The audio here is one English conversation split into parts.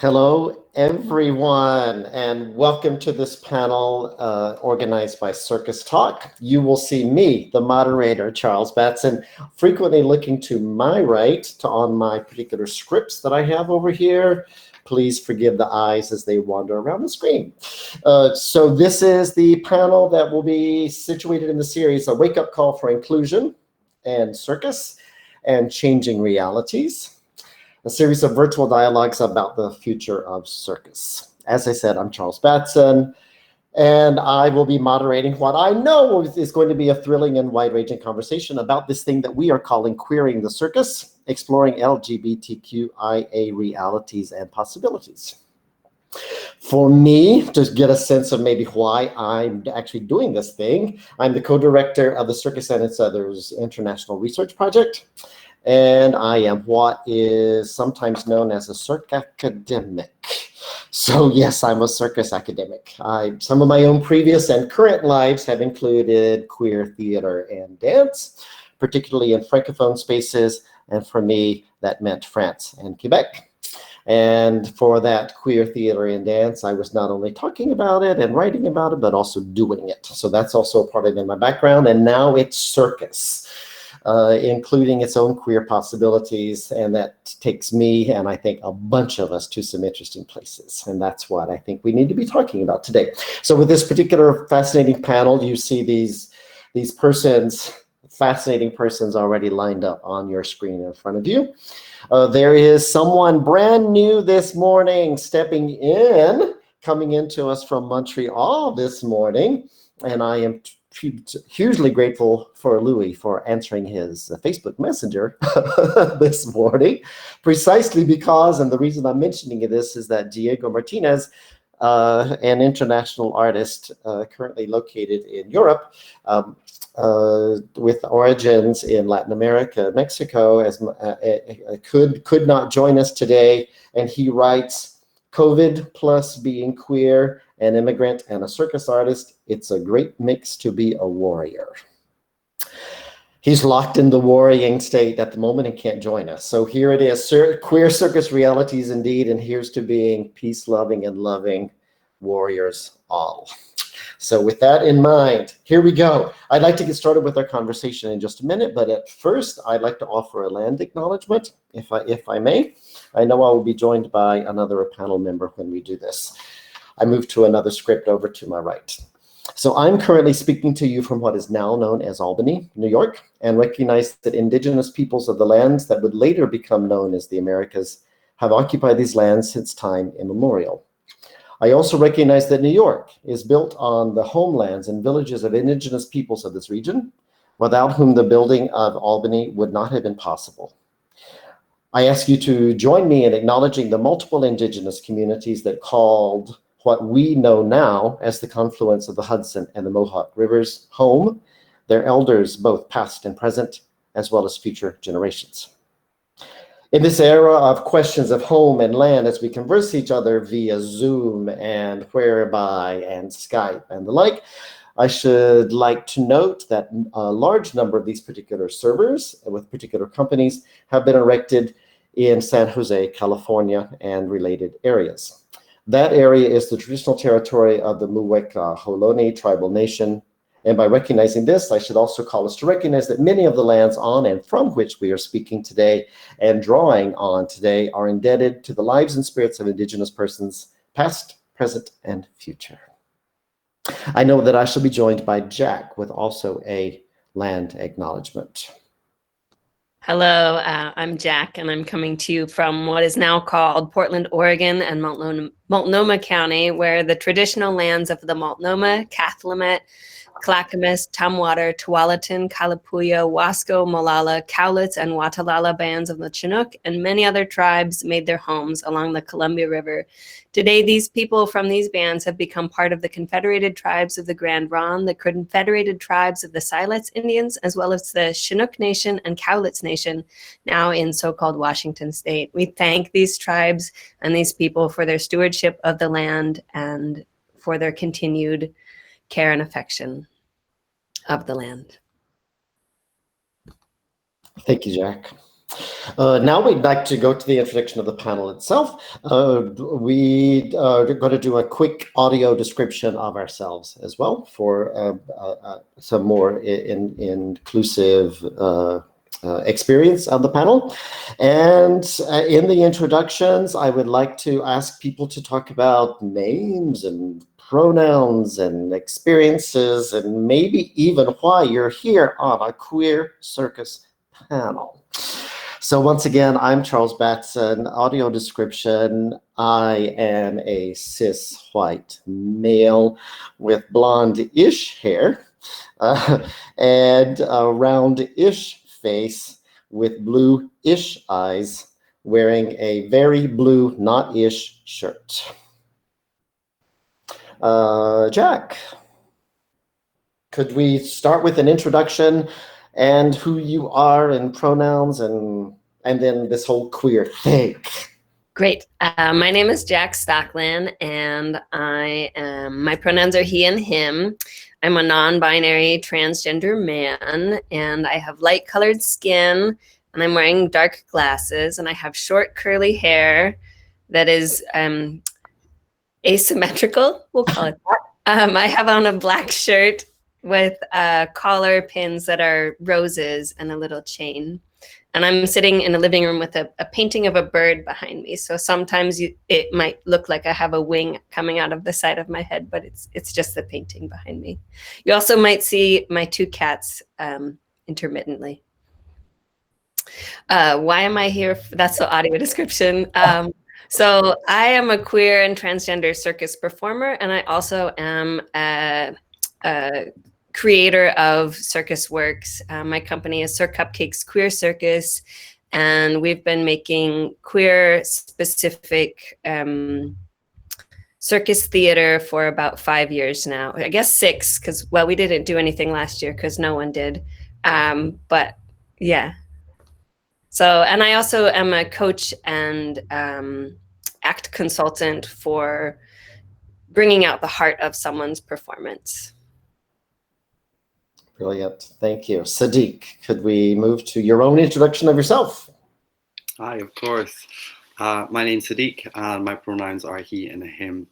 Hello, everyone, and welcome to this panel organized by CircusTalk. You will see me, the moderator, Charles Batson, frequently looking to my right on my particular scripts that I have over here. Please forgive the eyes as they wander around the screen. So this is the panel that will be situated in the series, A Wake-Up Call for Inclusion and Circus and Changing Realities, a series of virtual dialogues about the future of circus. As I said, I'm Charles Batson, and I will be moderating what I know is going to be a thrilling and wide-ranging conversation about this thing that we are calling Queering the Circus, exploring LGBTQIA realities and possibilities. For me, to get a sense of maybe why I'm actually doing this thing, I'm the co-director of the Circus and Its Others International Research Project, and I am what is sometimes known as a circ academic. So yes, I'm a circus academic. Some of my own previous and current lives have included queer theater and dance, particularly in francophone spaces, and for me, that meant France and Quebec. And for that queer theater and dance, I was not only talking about it and writing about it, but also doing it. So that's also a part of it in my background, and now it's circus. Including its own queer possibilities, and that takes me and I think a bunch of us to some interesting places, and that's what I think we need to be talking about today. So with this particular fascinating panel, you see these fascinating persons already lined up on your screen in front of you. There is someone brand new this morning coming into us from Montreal this morning, and I am hugely grateful for Louis for answering his Facebook Messenger this morning, precisely because, and the reason I'm mentioning this is that Diego Martinez, an international artist currently located in Europe, with origins in Latin America, Mexico, could not join us today, and he writes, COVID plus being queer, an immigrant, and a circus artist, it's a great mix to be a warrior. He's locked in the worrying state at the moment and can't join us. So here it is, queer circus realities indeed, and here's to being peace-loving and loving warriors all. So with that in mind, here we go. I'd like to get started with our conversation in just a minute, but at first, I'd like to offer a land acknowledgement, if I may. I know I will be joined by another panel member when we do this. I move to another script over to my right. So I'm currently speaking to you from what is now known as Albany, New York, and recognize that indigenous peoples of the lands that would later become known as the Americas have occupied these lands since time immemorial. I also recognize that New York is built on the homelands and villages of indigenous peoples of this region, without whom the building of Albany would not have been possible. I ask you to join me in acknowledging the multiple indigenous communities that called what we know now as the confluence of the Hudson and the Mohawk Rivers home, their elders, both past and present, as well as future generations. In this era of questions of home and land, as we converse each other via Zoom and Whereby and Skype and the like, I should like to note that a large number of these particular servers with particular companies have been erected in San Jose, California, and related areas. That area is the traditional territory of the Muwekma Ohlone tribal nation. And by recognizing this, I should also call us to recognize that many of the lands on and from which we are speaking today and drawing on today are indebted to the lives and spirits of indigenous persons, past, present, and future. I know that I shall be joined by Jack with also a land acknowledgement. Hello, I'm Jack, and I'm coming to you from what is now called Portland, Oregon, and Multnomah County, where the traditional lands of the Multnomah, Cathlamet, Clackamas, Tumwater, Tualatin, Kalapuya, Wasco, Molalla, Cowlitz, and Watalala bands of the Chinook, and many other tribes made their homes along the Columbia River. Today, these people from these bands have become part of the Confederated Tribes of the Grand Ronde, the Confederated Tribes of the Siletz Indians, as well as the Chinook Nation and Cowlitz Nation, now in so-called Washington State. We thank these tribes and these people for their stewardship of the land and for their continued care and affection of the land. Thank you, Jack. Now we'd like to go to the introduction of the panel itself. We are going to do a quick audio description of ourselves as well for some more inclusive experience of the panel. And in the introductions, I would like to ask people to talk about names and pronouns and experiences, and maybe even why you're here on a queer circus panel. So once again, I'm Charles Batson. Audio description: I am a cis white male with blonde-ish hair and a round-ish face with blue-ish eyes, wearing a very blue, not-ish shirt. Jack, could we start with an introduction and who you are and pronouns and then this whole queer thing? Great. My name is Jack Stockland, and my pronouns are he and him. I'm a non-binary transgender man, and I have light-colored skin, and I'm wearing dark glasses, and I have short curly hair that is asymmetrical, we'll call it that. I have on a black shirt with collar pins that are roses and a little chain. And I'm sitting in a living room with a painting of a bird behind me. So sometimes it might look like I have a wing coming out of the side of my head, but it's just the painting behind me. You also might see my two cats intermittently. Why am I here? That's the audio description. So I am a queer and transgender circus performer, and I also am a creator of circus works. My company is Cupcakes Queer Circus, and we've been making queer specific circus theater for about 5 years now. I guess 6, because, well, we didn't do anything last year because no one did. But yeah. So, and I also am a coach and act consultant for bringing out the heart of someone's performance. Brilliant. Thank you. Sadiq, could we move to your own introduction of yourself? Hi, of course. My name's Sadiq, and my pronouns are he and him.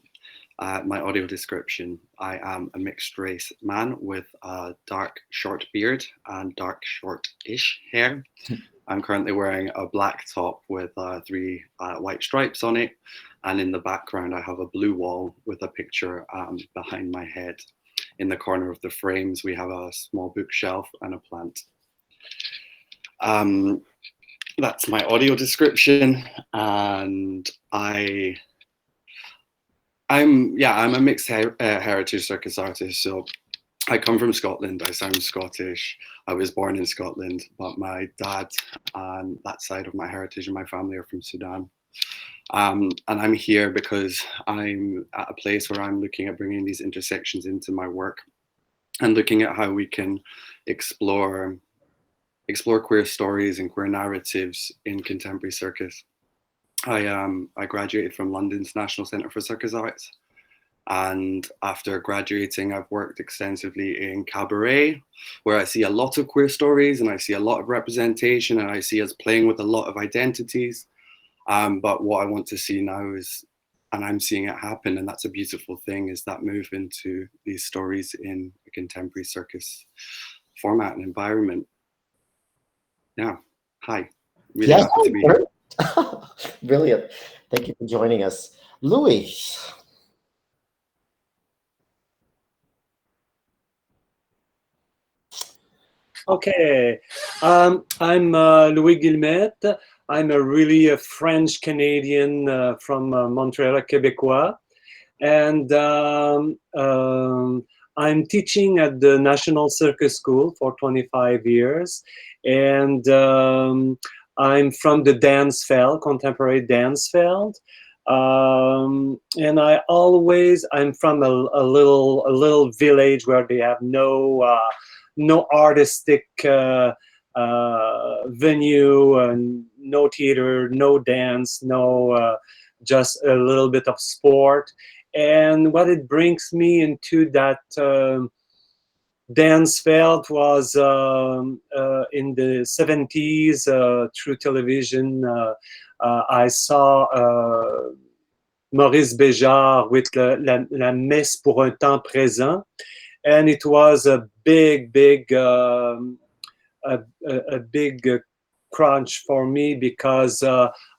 My audio description: I am a mixed race man with a dark short beard and dark short-ish hair. I'm currently wearing a black top with 3 white stripes on it, and in the background I have a blue wall with a picture behind my head. In the corner of the frames we have a small bookshelf and a plant. That's my audio description, and I'm a mixed heritage circus artist. So I come from Scotland. I sound Scottish. I was born in Scotland, but my dad and that side of my heritage and my family are from Sudan. And I'm here because I'm at a place where I'm looking at bringing these intersections into my work and looking at how we can explore queer stories and queer narratives in contemporary circus. I graduated from London's National Centre for Circus Arts. And after graduating, I've worked extensively in cabaret, where I see a lot of queer stories and I see a lot of representation and I see us playing with a lot of identities. But what I want to see now is, and I'm seeing it happen, and that's a beautiful thing, is that move into these stories in a contemporary circus format and environment. Yeah, hi. Really happy to be here. Brilliant. Thank you for joining us. Louis. Okay, I'm Louis Guillemette. I'm a French Canadian from Montreal, Québécois, and I'm teaching at the National Circus School for 25 years, and I'm from the dance field, contemporary dance field, and I'm from a little village where they have no artistic venue, and no theater, no dance, just a little bit of sport. And what it brings me into that Dansfeld was in the 70s through television. I saw Maurice Béjart with la messe pour un temps présent, and it was a big crunch for me because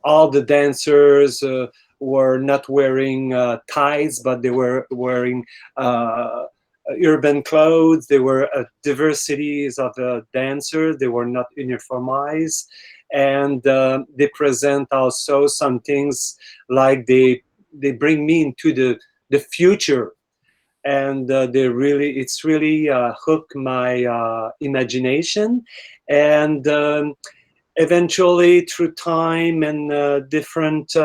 all the dancers were not wearing ties, but they were wearing urban clothes. There were diversities of dancers. They were not uniformized, and they present also some things like they bring me into the future, and it's really hooked my imagination, and eventually through time and different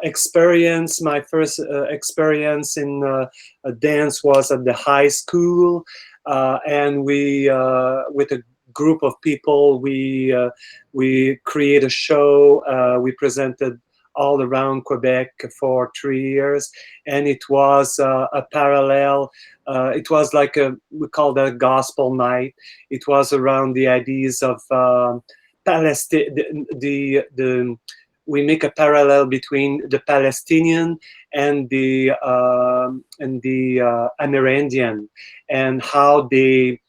experience, my first experience in dance was at the high school, and we with a group of people we create a show. We presented all around Quebec for 3 years, and it was a parallel. It was like we call that a gospel night. It was around the ideas of Palestine. We make a parallel between the Palestinian and the Amerindian, and how they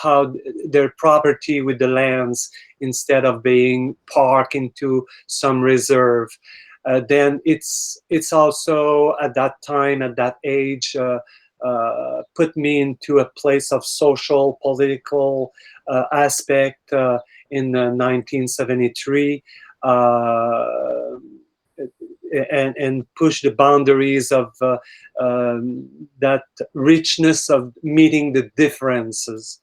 how their property with the lands, instead of being parked into some reserve. Then it's also at that time, at that age, put me into a place of social, political aspect in 1973, and push the boundaries of that richness of meeting the differences.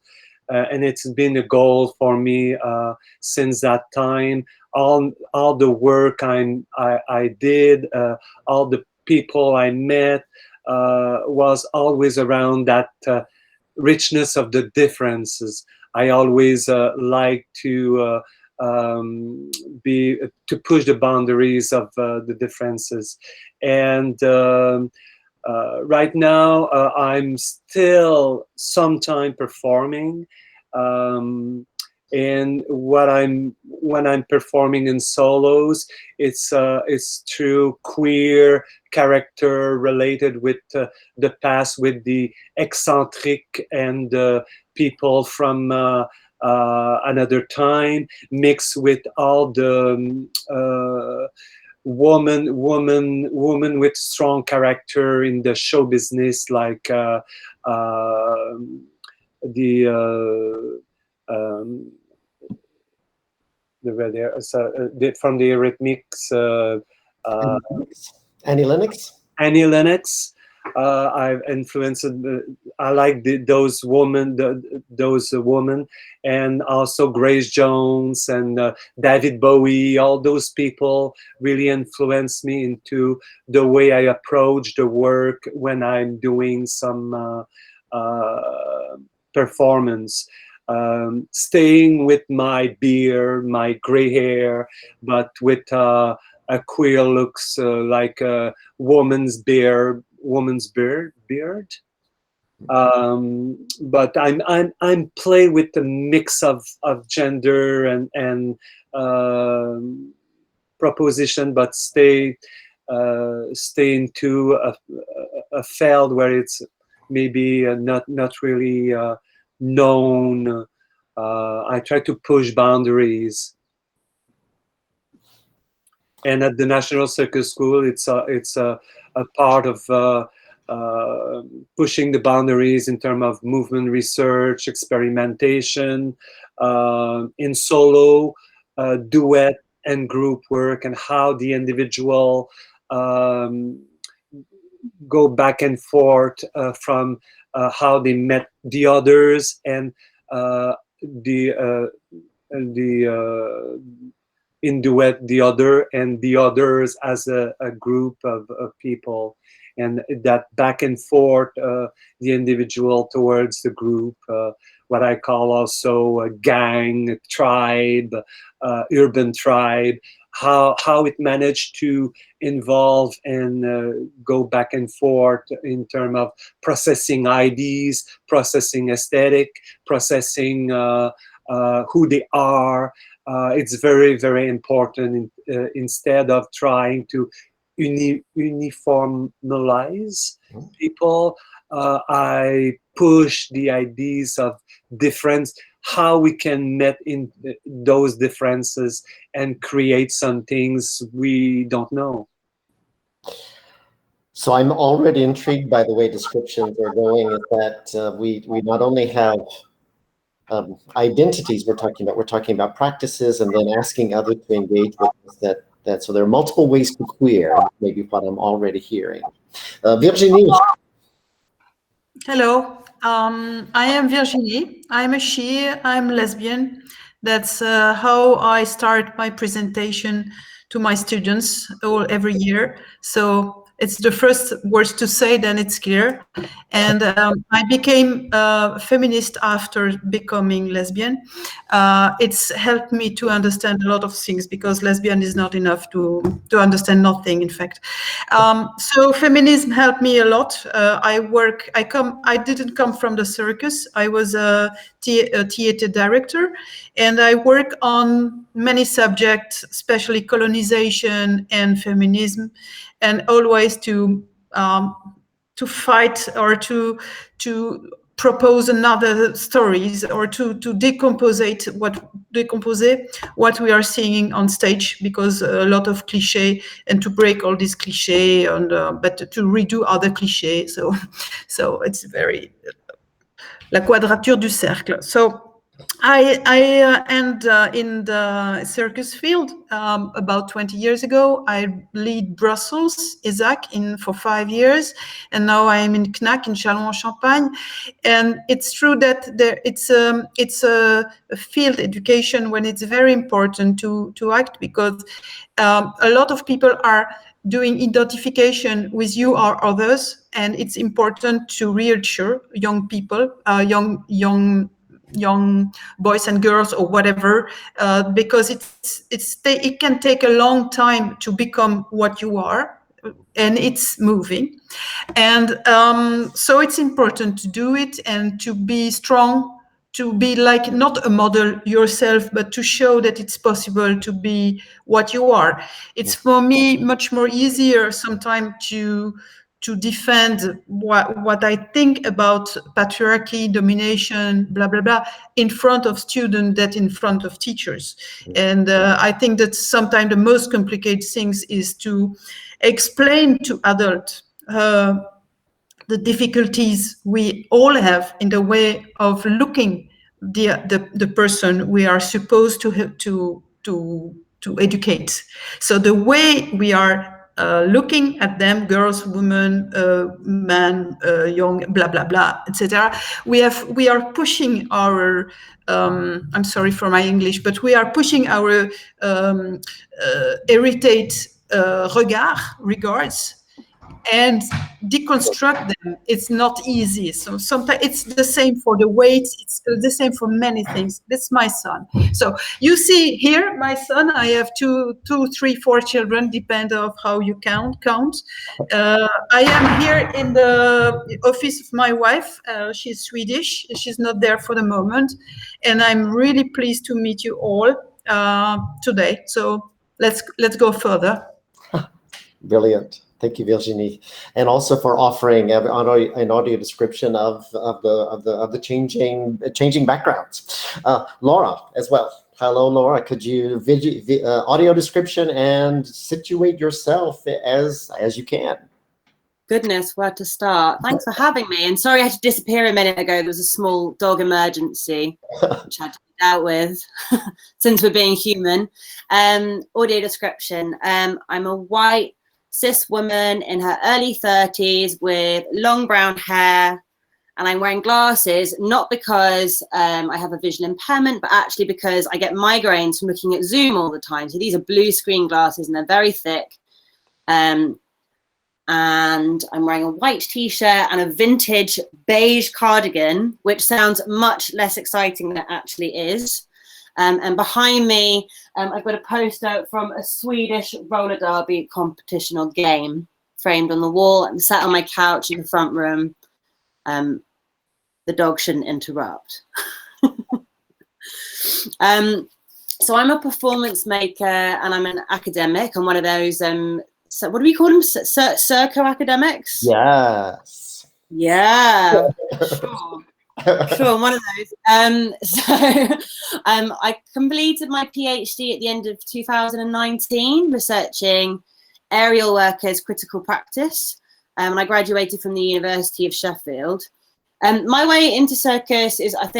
And it's been a goal for me since that time. All the work I did, all the people I met, was always around that richness of the differences. I always like to push the boundaries of the differences, and right now I'm still sometime performing, and when I'm performing in solos, it's through queer character related with the past, with the eccentric and people from another time, mixed with all the woman with strong character in the show business, like from the Eurythmics, Annie Lennox. Annie Lennox. I've influenced. I like those women, and also Grace Jones and David Bowie. All those people really influenced me into the way I approach the work when I'm doing some performance. Staying with my beard, my gray hair, but with a queer looks, like a woman's beard. But I'm play with the mix of gender and proposition, but stay into a field where it's maybe not really known. I try to push boundaries. And at the National Circus School, it's a part of pushing the boundaries in terms of movement research, experimentation, in solo, duet, and group work, and how the individual go back and forth from how they met the others, and in duet the other, and the others as a group of people, and that back and forth, the individual towards the group, what I call also a gang, tribe, urban tribe, how it managed to involve and go back and forth in terms of processing IDs, processing aesthetic, processing who they are. It's very, very important instead of trying to uniformalize people. I push the ideas of difference, how we can meet in those differences and create some things we don't know. So I'm already intrigued by the way descriptions are going, is that we not only have identities we're talking about practices, and then asking others to engage with us, that so there are multiple ways to queer, maybe what I'm already hearing. Virginie. Hello, I am Virginie. I'm a she, I'm lesbian. That's how I start my presentation to my students every year. So it's the first words to say, then it's clear. And I became a feminist after becoming lesbian. It's helped me to understand a lot of things, because lesbian is not enough to understand nothing, in fact. So feminism helped me a lot. I didn't come from the circus. I was a theater director, and I work on many subjects, especially colonization and feminism, and always to fight or to propose another stories, or to decompose what we are seeing on stage, because a lot of cliche, and to break all these cliche, and but to redo other cliche. So it's very la quadrature du cercle. So I end in the circus field about 20 years ago. I lead Brussels, ESAC, for 5 years, and now I am in CNAC in Châlons-en-Champagne. And it's true that it's a field education when it's very important to act, because a lot of people are doing identification with you or others, and it's important to reassure young people, young boys and girls or whatever, because it can take a long time to become what you are, and it's moving. And so it's important to do it, and to be strong, to be like not a model yourself, but to show that it's possible to be what you are. It's for me much more easier sometimes to defend what I think about patriarchy, domination, blah, blah, blah, in front of students than in front of teachers. And I think that sometimes the most complicated things is to explain to adults the difficulties we all have in the way of looking the person we are supposed to educate. So the way we are looking at them, girls, women, men, young, blah blah blah, etc. We are pushing our. I'm sorry for my English, but we are pushing our heritage regards, and deconstruct them. It's not easy. So sometimes it's the same for the weight. It's the same for many things. That's my son. So you see here, my son, I have two, 3, 4 children, depend of how you count. I am here in the office of my wife. She's Swedish. She's not there for the moment. And I'm really pleased to meet you all today. So let's go further. Brilliant. Thank you, Virginie, and also for offering an audio description of the changing backgrounds. Laura, as well. Hello, Laura. Could you audio description and situate yourself as you can? Goodness, where to start? Thanks for having me. And sorry I had to disappear a minute ago. There was a small dog emergency which had to be dealt with since we're being human. Audio description. I'm a white cis woman in her early 30s with long brown hair, and I'm wearing glasses, not because I have a visual impairment, but actually because I get migraines from looking at Zoom all the time. So these are blue screen glasses, and they're very thick. and I'm wearing a white t-shirt and a vintage beige cardigan, which sounds much less exciting than it actually is. And behind me, I've got a poster from a Swedish roller derby competition or game framed on the wall. I'm sat on my couch in the front room. The dog shouldn't interrupt. So I'm a performance maker and I'm an academic. I'm one of those, so what do we call them? Circo academics? Yes. Yeah, sure. Sure, I'm one of those. I completed my PhD at the end of 2019, researching aerial workers' critical practice. And I graduated from the University of Sheffield. My way into circus is, I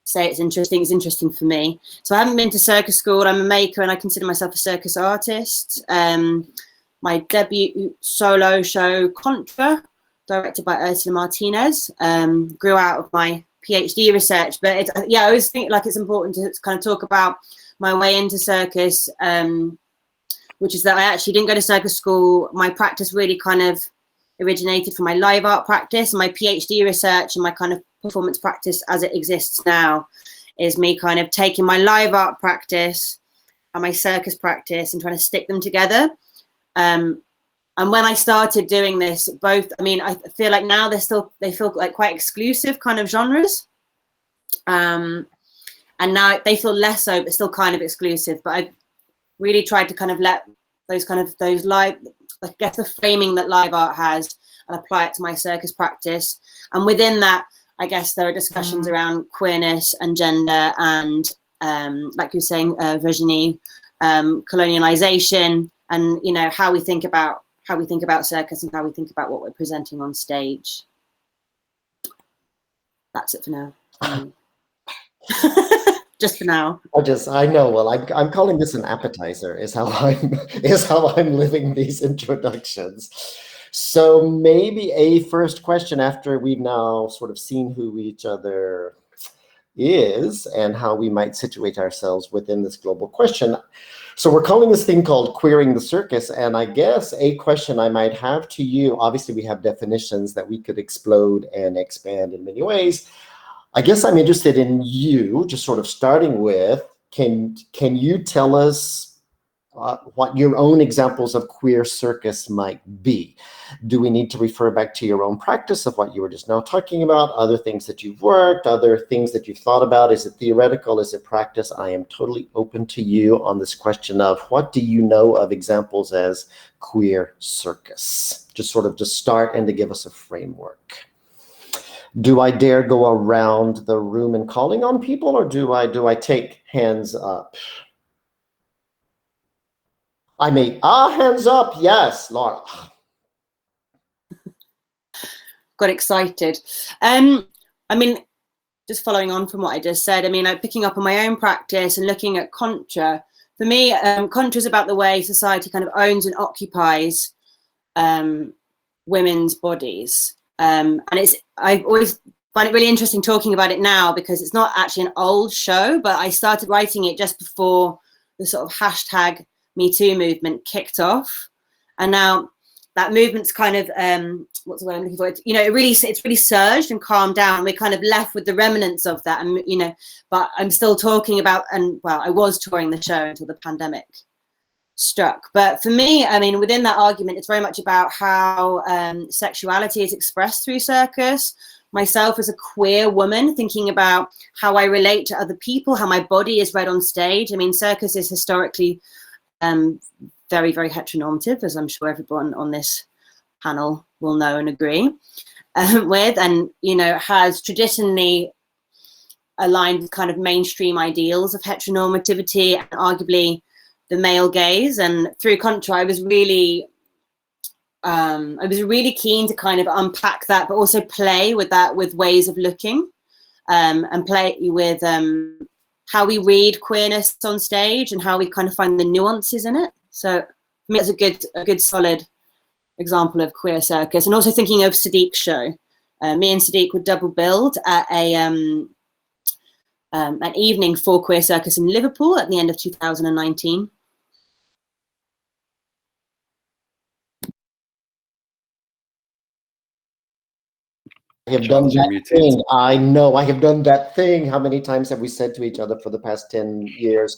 say it's interesting for me. So I haven't been to circus school. I'm a maker and I consider myself a circus artist. My debut solo show, Contra, directed by Ursula Martinez, grew out of my PhD research. But I always think like it's important to kind of talk about my way into circus, which is that I actually didn't go to circus school. My practice really kind of originated from my live art practice. My PhD research and my kind of performance practice as it exists now is me kind of taking my live art practice and my circus practice and trying to stick them together. And when I started doing this, both, I feel like now they feel like quite exclusive kind of genres. And now they feel less so, but still kind of exclusive. But I really tried to kind of let those live, I guess the framing that live art has, and apply it to my circus practice. And within that, I guess there are discussions around queerness and gender and, like you're saying, Virginie, colonialization, and how we think about circus and how we think about what we're presenting on stage. That's it for now. Just for now. I know. Well, I'm calling this an appetizer. Is how I'm living these introductions. So maybe a first question after we've now sort of seen who each other is and how we might situate ourselves within this global question. So we're calling this thing called Queering the Circus. And I guess a question I might have to you, obviously we have definitions that we could explode and expand in many ways. I guess I'm interested in you, just sort of starting with, can you tell us what your own examples of queer circus might be? Do we need to refer back to your own practice of what you were just now talking about, other things that you've worked, other things that you've thought about? Is it theoretical? Is it practice? I am totally open to you on this question of what do you know of examples as queer circus? Just sort of to start and to give us a framework. Do I dare go around the room and calling on people, or do I take hands up? I mean, hands up, yes, Laura. Got excited. Just following on from what I just said, picking up on my own practice and looking at Contra. For me, Contra is about the way society kind of owns and occupies women's bodies. And I always find it really interesting talking about it now because it's not actually an old show, but I started writing it just before the sort of hashtag Me Too movement kicked off. And now that movement's kind of, what's the word I'm looking for? It's really surged and calmed down. We're kind of left with the remnants of that. And, but I'm still talking about, I was touring the show until the pandemic struck. But for me, within that argument, it's very much about how sexuality is expressed through circus. Myself as a queer woman, thinking about how I relate to other people, how my body is read on stage. Circus is historically very, very heteronormative, as I'm sure everyone on this panel will know and agree with, and, has traditionally aligned with kind of mainstream ideals of heteronormativity and arguably the male gaze. And through Contra, I was really keen to kind of unpack that, but also play with that, with ways of looking, and play with how we read queerness on stage and how we kind of find the nuances in it. So for me, that's a good solid example of queer circus. And also thinking of Sadiq's show. Me and Sadiq would double build at an evening for queer circus in Liverpool at the end of 2019. have done Charles, you're that muted. thing. I know I have done that thing. How many times have we said to each other for the past 10 years,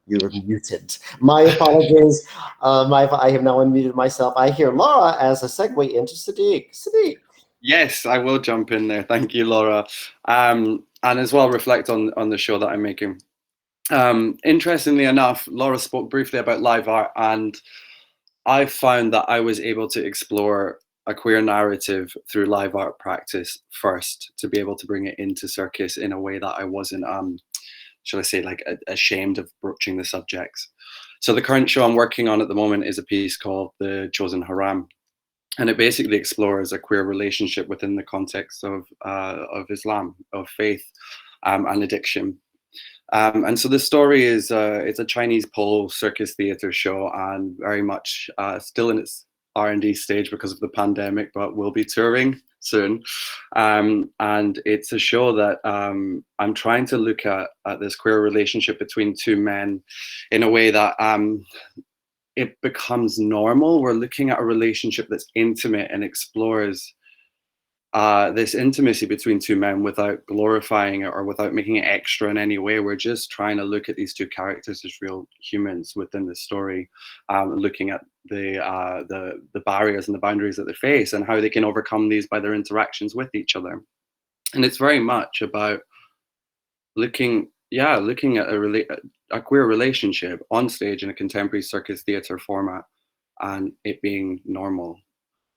you're muted? My apologies. I have now unmuted myself. I hear Laura as a segue into Sadiq. Sadiq. Yes, I will jump in there. Thank you, Laura. And as well, reflect on the show that I'm making. Interestingly enough, Laura spoke briefly about live art, and I found that I was able to explore a queer narrative through live art practice first, to be able to bring it into Circus in a way that I wasn't, shall I say, like ashamed of broaching the subjects. So the current show I'm working on at the moment is a piece called The Chosen Haram. And it basically explores a queer relationship within the context of Islam, of faith, and addiction. And so the story is it's a Chinese pole circus theater show, and very much still in its R&D stage because of the pandemic, but we'll be touring soon. And it's a show that I'm trying to look at this queer relationship between two men in a way that it becomes normal. We're looking at a relationship that's intimate and explores this intimacy between two men without glorifying it or without making it extra in any way. We're just trying to look at these two characters as real humans within the story, looking at the barriers and the boundaries that they face and how they can overcome these by their interactions with each other. And it's very much about looking at a queer relationship on stage in a contemporary circus theater format and it being normal.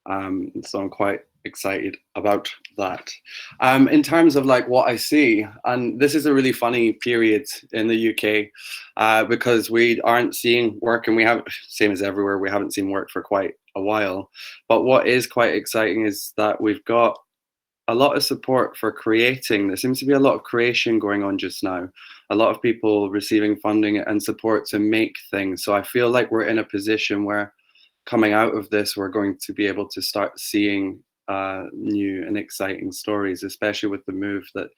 So I'm quite excited about that. In terms of like what I see, and this is a really funny period in the UK because we aren't seeing work, and we have, same as everywhere, we haven't seen work for quite a while. But what is quite exciting is that we've got a lot of support for creating. There seems to be a lot of creation going on just now. A lot of people receiving funding and support to make things. So I feel like we're in a position where coming out of this, we're going to be able to start seeing new and exciting stories, especially with the move that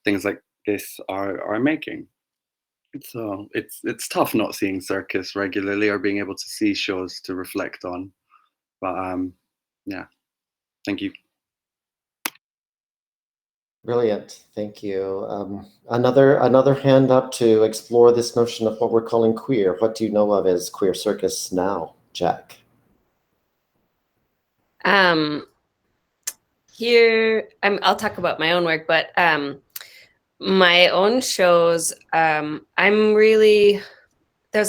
things like this are making. So it's tough not seeing Circus regularly or being able to see shows to reflect on. But yeah, thank you. Brilliant, thank you. Another hand up to explore this notion of what we're calling queer. What do you know of as queer circus now, Jack? Here, I'll talk about my own work, but my own shows, there's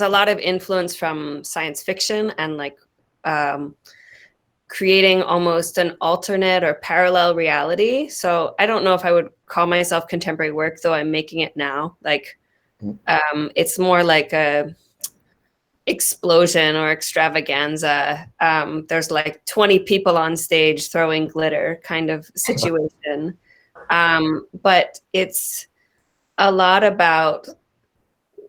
a lot of influence from science fiction and like creating almost an alternate or parallel reality. So I don't know if I would call myself contemporary work, though I'm making it now. Like it's more like a explosion or extravaganza. There's like 20 people on stage throwing glitter kind of situation. But it's a lot about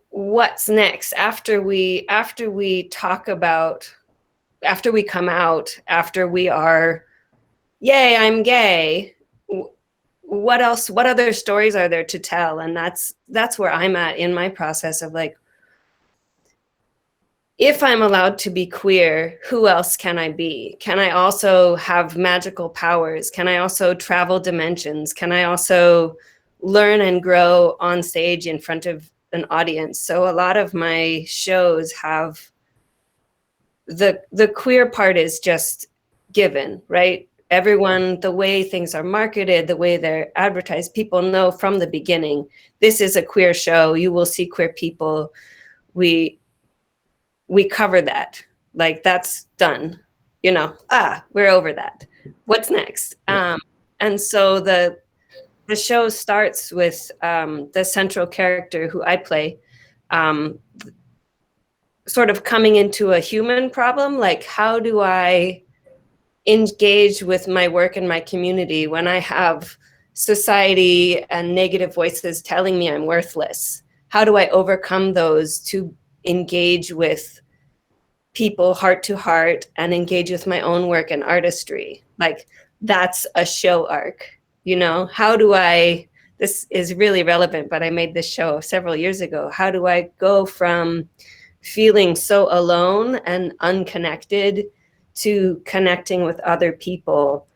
what's next after we come out, after we are, yay, I'm gay. What else? What other stories are there to tell? And that's where I'm at in my process of like, if I'm allowed to be queer, who else can I be? Can I also have magical powers? Can I also travel dimensions? Can I also learn and grow on stage in front of an audience? So a lot of my shows have the queer part is just given, right? Everyone, the way things are marketed, the way they're advertised, people know from the beginning, this is a queer show. You will see queer people. We cover that, like that's done, we're over that. What's next? And so the show starts with the central character who I play, sort of coming into a human problem. Like, how do I engage with my work and my community when I have society and negative voices telling me I'm worthless? How do I overcome those to engage with people heart to heart and engage with my own work and artistry? Like, that's a show arc, How do I, this is really relevant, but I made this show several years ago. How do I go from feeling so alone and unconnected to connecting with other people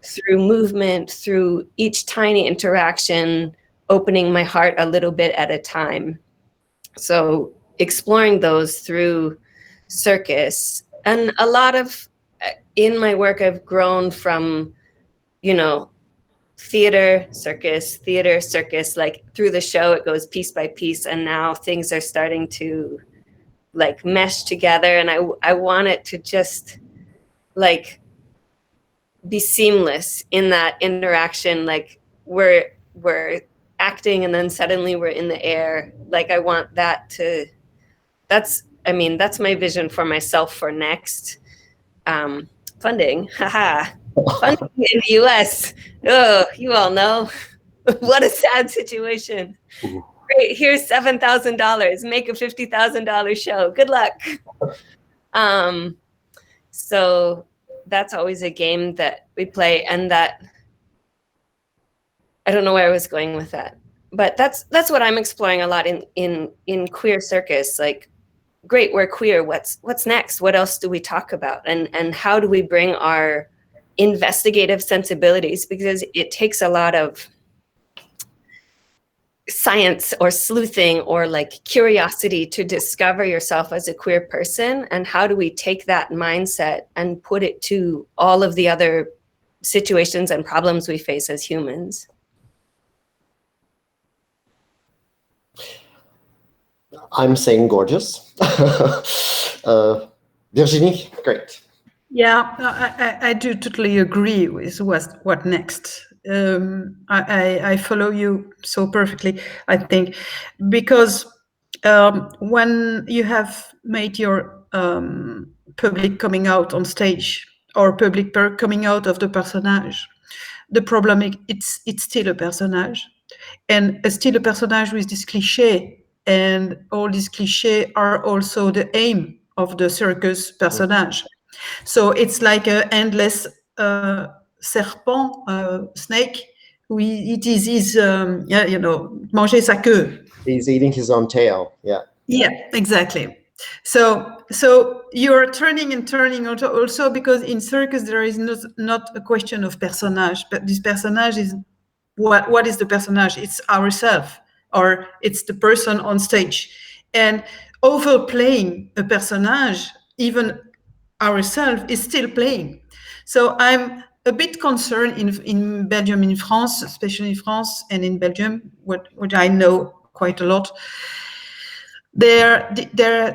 through movement, through each tiny interaction, opening my heart a little bit at a time. So exploring those through Circus. And a lot of, in my work, I've grown from, you know, theater, circus, like through the show, it goes piece by piece. And now things are starting to like mesh together. And I want it to just like be seamless in that interaction. Like we're acting and then suddenly we're in the air. Like I want that to, that's my vision for myself for next. Funding, haha. Funding in the US. Oh, you all know. What a sad situation. Great, here's $7,000. Make a $50,000 show. Good luck. So that's always a game that we play, and that I don't know where I was going with that, but that's what I'm exploring a lot in queer circus. Like, great, we're queer. What's next? What else do we talk about? And how do we bring our investigative sensibilities? Because it takes a lot of science or sleuthing or like curiosity to discover yourself as a queer person. And how do we take that mindset and put it to all of the other situations and problems we face as humans? I'm saying gorgeous. Virginie, great. Yeah, I do totally agree with what next. I follow you so perfectly, I think, because when you have made your public coming out on stage or public coming out of the personage, the problem it's still a personage, and still a personage with this cliché, and all these clichés are also the aim of the circus personage. So it's like an endless serpent, snake. It is his, manger sa queue. He's eating his own tail. Yeah. Yeah, exactly. So you're turning and turning also because in circus there is not a question of personage, but this personage is what is the personage? It's ourselves, or it's the person on stage, and overplaying a personage, even ourselves, is still playing. So I'm a bit concerned in Belgium, in France, especially in France and in Belgium, what I know quite a lot. There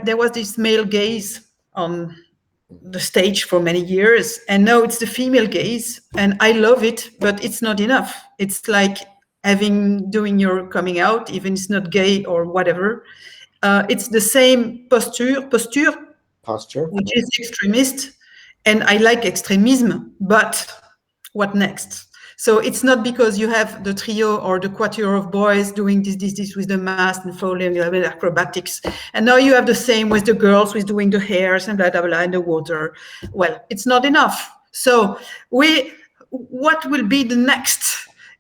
was this male gaze on the stage for many years, and now it's the female gaze, and I love it, but it's not enough. It's like doing your coming out, even it's not gay or whatever. It's the same posture, which is extremist, and I like extremism, but what next? So it's not because you have the trio or the quatuor of boys doing this with the mask and falling acrobatics, and now you have the same with the girls with doing the hairs and blah blah blah in the water. Well, it's not enough. So what will be the next?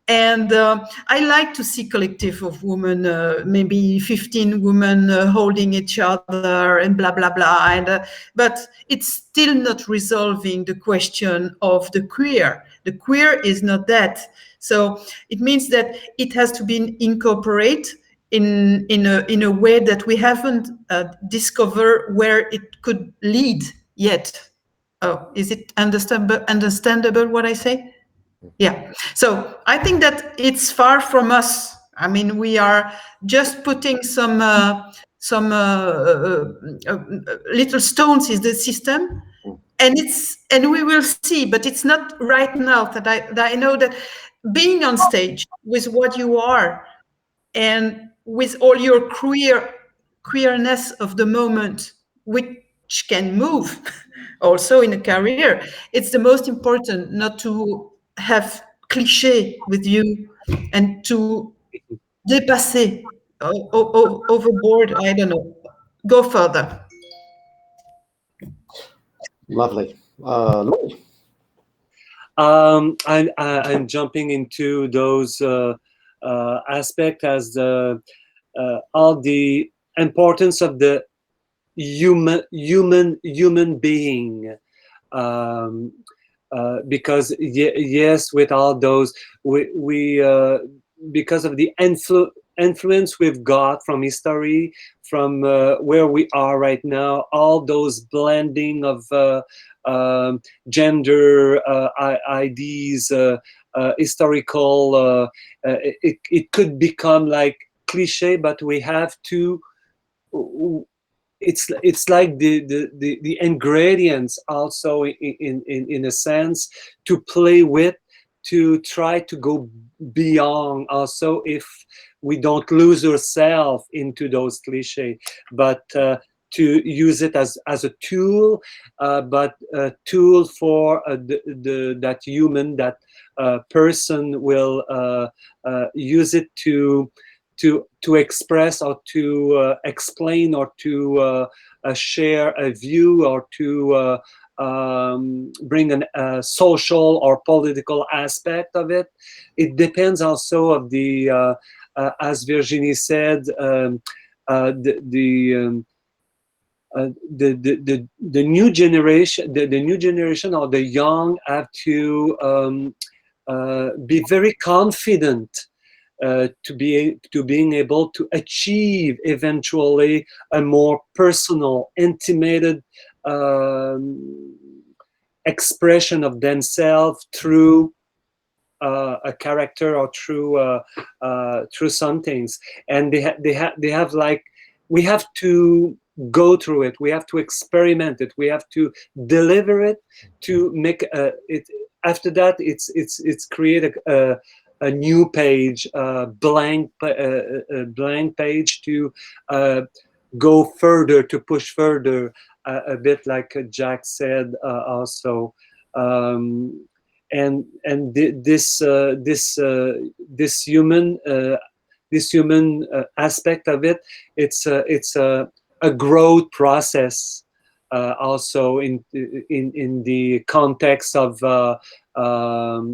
And I like to see collective of women, maybe 15 women holding each other and blah, blah, blah. And, but it's still not resolving the question of the queer. The queer is not that. So it means that it has to be incorporated in a way that we haven't discovered where it could lead yet. Oh, is it understandable what I say? Yeah. So I think that it's far from us. I mean, we are just putting some little stones in the system, and we will see. But it's not right now that I know that being on stage with what you are and with all your queerness of the moment, which can move also in a career, it's the most important not to have cliché with you and to dépasser overboard. I don't know. Go further. Lovely. Louis. I'm jumping into those aspects as all the importance of the human being. because yes, with all those, we because of the influence we've got from history, from where we are right now, all those blending of gender IDs, historical, it could become like cliche, but we have to. It's like the ingredients also in a sense to play with, to try to go beyond also, if we don't lose ourselves into those cliches, but to use it as a tool, but a tool for that human, that person will use it to express, or to explain, or to share a view, or to bring a social or political aspect of it. It depends also of the, as Virginie said, the new generation, the new generation or the young have to be very confident to being able to achieve eventually a more personal, intimate expression of themselves through a character, or through some things. And they have like, we have to go through it, we have to experiment it, we have to deliver it, to make it. After that, it's create a new page, blank page, to go further, to push further, a bit like Jack said also. And this human aspect of it, it's a growth process, also in the context of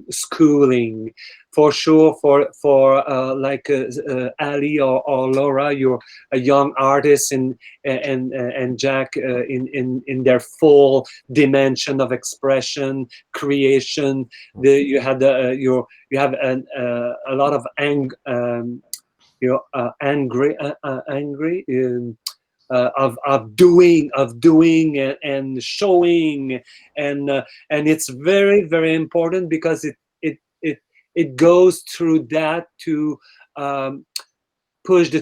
schooling, for sure. For like Ali or Laura, you're a young artist, and Jack in their full dimension of expression, creation. You have a lot of angry of doing and showing, and it's very, very important, because it goes through that to push the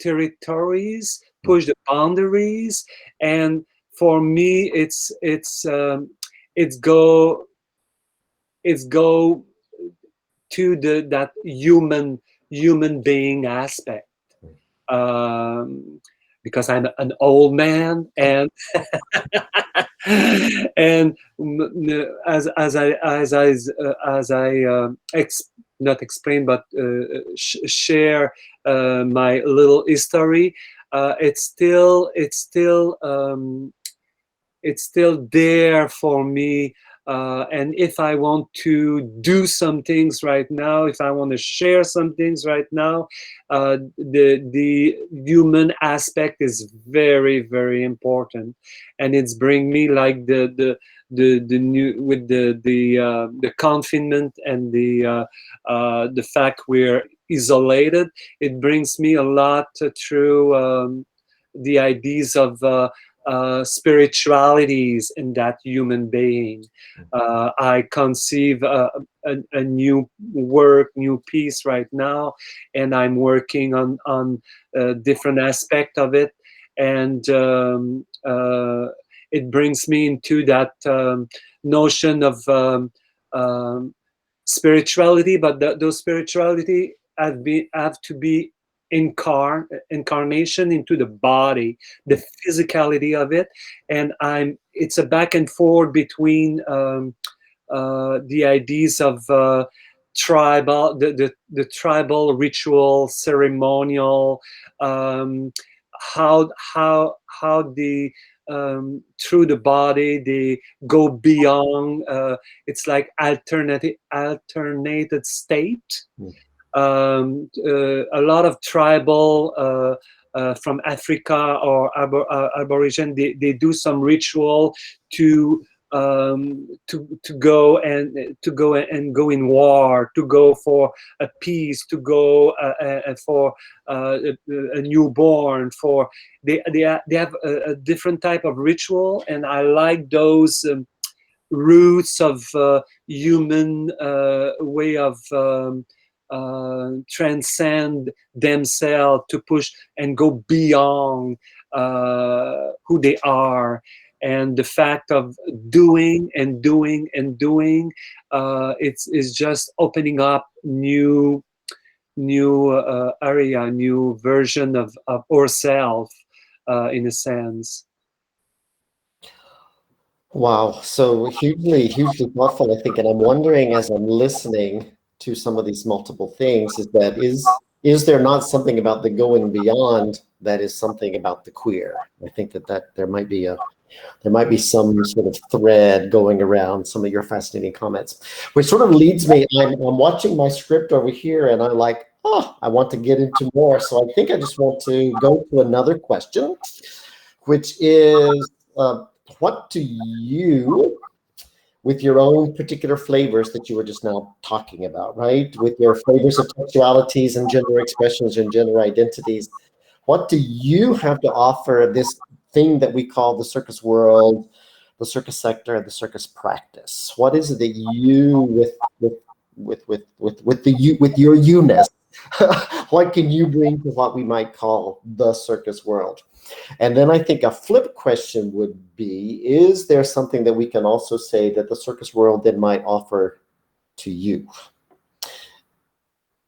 territories, push the boundaries. And for me, it's go to that human being aspect. Because I'm an old man, and and as I not explain, but share my little history, it's still there for me. And if I want to do some things right now, if I want to share some things right now, the human aspect is very, very important, and it's bring me like the new, with the confinement and the fact we're isolated. It brings me a lot through the ideas of spiritualities in that human being. I conceive a new work, new piece right now, and I'm working on different aspect of it, and it brings me into that notion of spirituality, but those spirituality have to be incarnation into the body, the physicality of it. And it's a back and forth between the ideas of tribal, the tribal ritual, ceremonial, how the through the body they go beyond. It's like alternated state. A lot of tribal from Africa or Aborigine, they do some ritual to to go and go in war, to go for a peace, to go for a newborn. For they have a different type of ritual, and I like those roots of human way of transcend themselves, to push and go beyond who they are. And the fact of doing and doing and doing, it's just opening up new area, new version of ourselves, in a sense. Wow, so hugely thoughtful, I think. And I'm wondering, as I'm listening to some of these multiple things, is there not something about the going beyond that is something about the queer? I think that there might be some sort of thread going around some of your fascinating comments, which sort of leads me. I'm watching my script over here, and I'm like, oh, I want to get into more. So I think I just want to go to another question, which is, what do you, with your own particular flavors that you were just now talking about, right? With your flavors of sexualities and gender expressions and gender identities, what do you have to offer this thing that we call the circus world, the circus sector, and the circus practice? What is it that you, with your you-ness, what can you bring to what we might call the circus world? And then I think a flip question would be, is there something that we can also say that the circus world then might offer to you?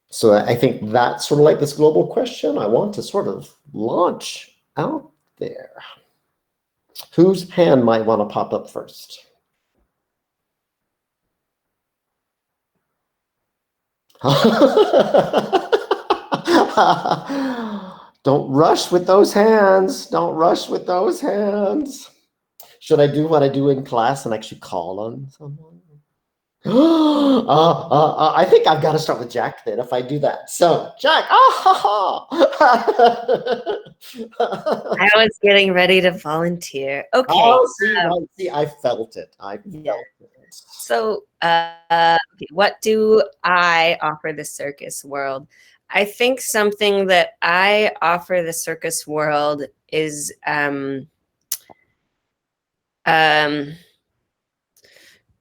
So I think that's sort of like this global question I want to sort of launch out there. Whose hand might want to pop up first? Don't rush with those hands. Don't rush with those hands. Should I do what I do in class and actually call on someone? I think I've got to start with Jack then if I do that. So, Jack. I was getting ready to volunteer. Okay. Oh, see, I felt it. I felt it. So, what do I offer the circus world? I think something that I offer the circus world is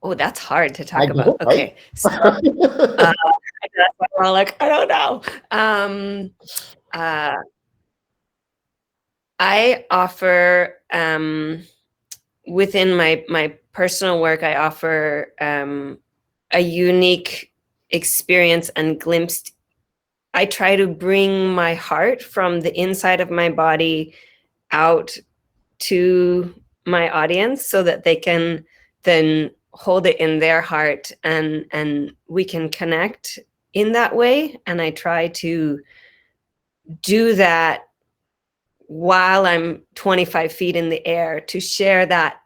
oh, that's hard to talk about. Okay. So, we're all like, I don't know. I offer, within my personal work, I offer a unique experience and glimpse. I try to bring my heart from the inside of my body out to my audience so that they can then hold it in their heart, and we can connect in that way. And I try to do that while I'm 25 feet in the air, to share that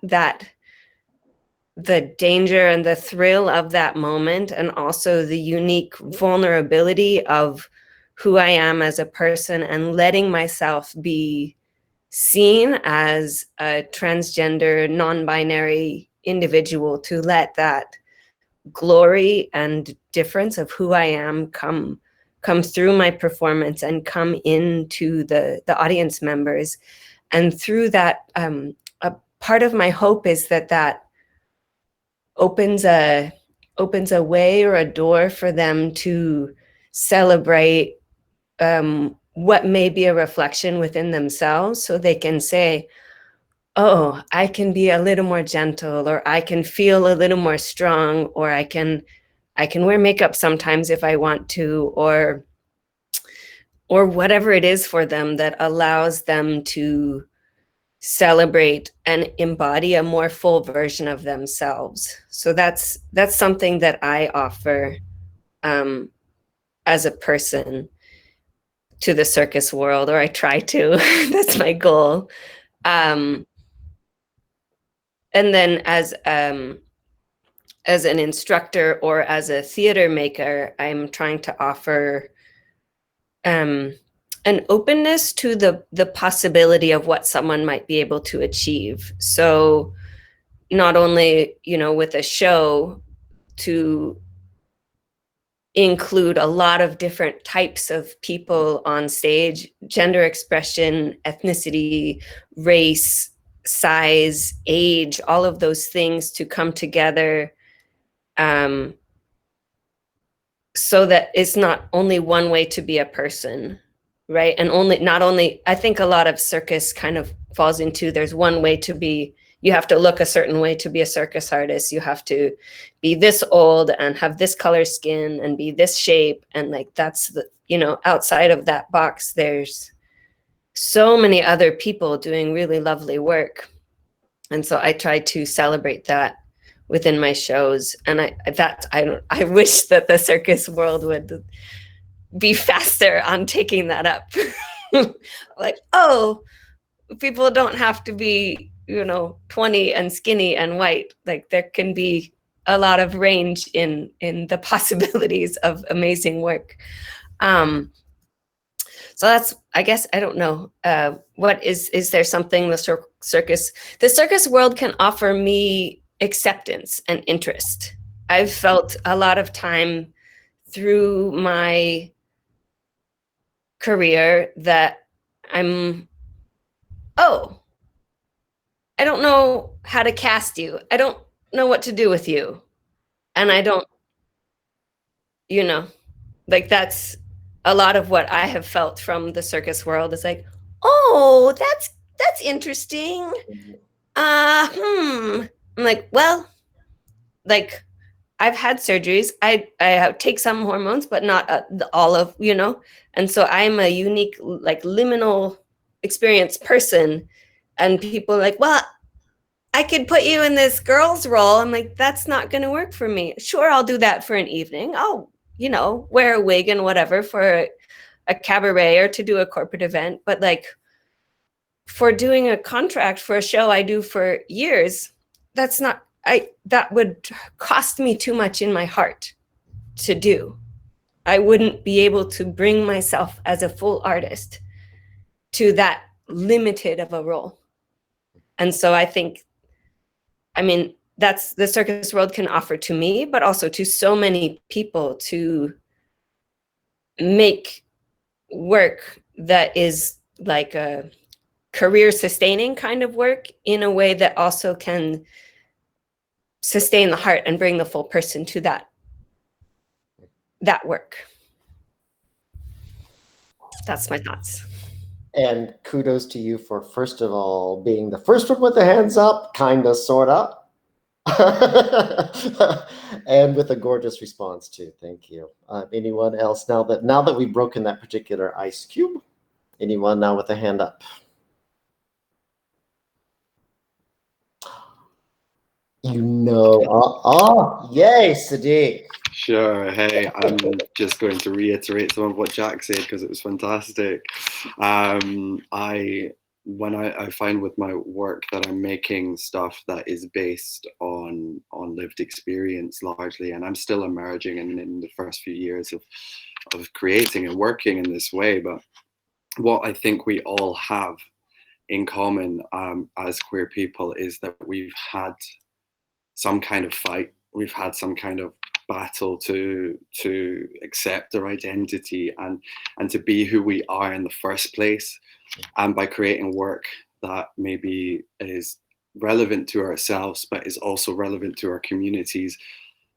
the danger and the thrill of that moment, and also the unique vulnerability of who I am as a person, and letting myself be seen as a transgender, non-binary individual, to let that glory and difference of who I am come through my performance and come into the audience members. And through that, a part of my hope is that opens a way or a door for them to celebrate what may be a reflection within themselves, so they can say, oh, I can be a little more gentle, or I can feel a little more strong, or I can wear makeup sometimes if I want to, or whatever it is for them that allows them to celebrate and embody a more full version of themselves. So that's something that I offer as a person to the circus world, or I try to. That's my goal. And then as an instructor or as a theater maker, I'm trying to offer an openness to the possibility of what someone might be able to achieve. So not only, you know, with a show, to include a lot of different types of people on stage, gender expression, ethnicity, race, size, age, all of those things to come together, so that it's not only one way to be a person, right? And not only, I think a lot of circus kind of falls into, there's one way to be, you have to look a certain way to be a circus artist. You have to be this old and have this color skin and be this shape. And like, that's the, you know, outside of that box, there's so many other people doing really lovely work. And so I try to celebrate that within my shows. And I wish that the circus world would be faster on taking that up. Like, oh, people don't have to be, you know, 20 and skinny and white. Like, there can be a lot of range in the possibilities of amazing work. So that's, I guess, I don't know. What is there something the circus world can offer me? Acceptance and interest. I've felt a lot of time through my career that I don't know how to cast you. I don't know what to do with you. And I don't, you know, like, that's a lot of what I have felt from the circus world, is like, oh, that's interesting. I'm like, well, like, I've had surgeries. I take some hormones, but not all of, you know. And so I'm a unique, like, liminal experience person. And people are like, well, I could put you in this girl's role. I'm like, that's not going to work for me. Sure, I'll do that for an evening. I'll, you know, wear a wig and whatever for a cabaret or to do a corporate event. But like, for doing a contract for a show I do for years, that would cost me too much in my heart to do. I wouldn't be able to bring myself as a full artist to that limited of a role. And so I think, I mean, that's the circus world can offer to me, but also to so many people, to make work that is like a career sustaining kind of work in a way that also can sustain the heart and bring the full person to that work. That's my thoughts. And kudos to you for, first of all, being the first one with the hands up, kind of, sort of. And with a gorgeous response too. Thank you. Anyone else, now that we've broken that particular ice cube? Anyone now with a hand up? You know, yay, Sadiq. Sure. Hey, I'm just going to reiterate some of what Jack said because it was fantastic. When I find with my work that I'm making stuff that is based on lived experience largely, and I'm still emerging in the first few years of creating and working in this way. But what I think we all have in common as queer people is that we've had some kind of fight. We've had some kind of battle to accept our identity and to be who we are in the first place. And by creating work that maybe is relevant to ourselves, but is also relevant to our communities,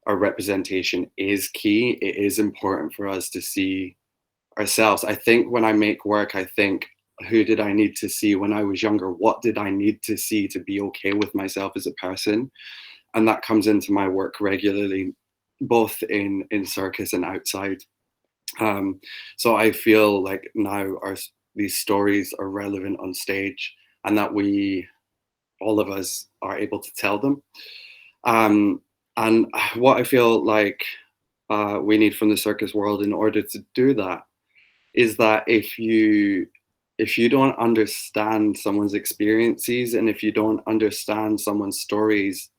our representation is key. It is important for us to see ourselves. I think when I make work, I think, who did I need to see when I was younger? What did I need to see to be okay with myself as a person? And that comes into my work regularly, both in circus and outside. So I feel like now these stories are relevant on stage, and that all of us are able to tell them. And what I feel like we need from the circus world in order to do that is that if you don't understand someone's experiences, and if you don't understand someone's stories,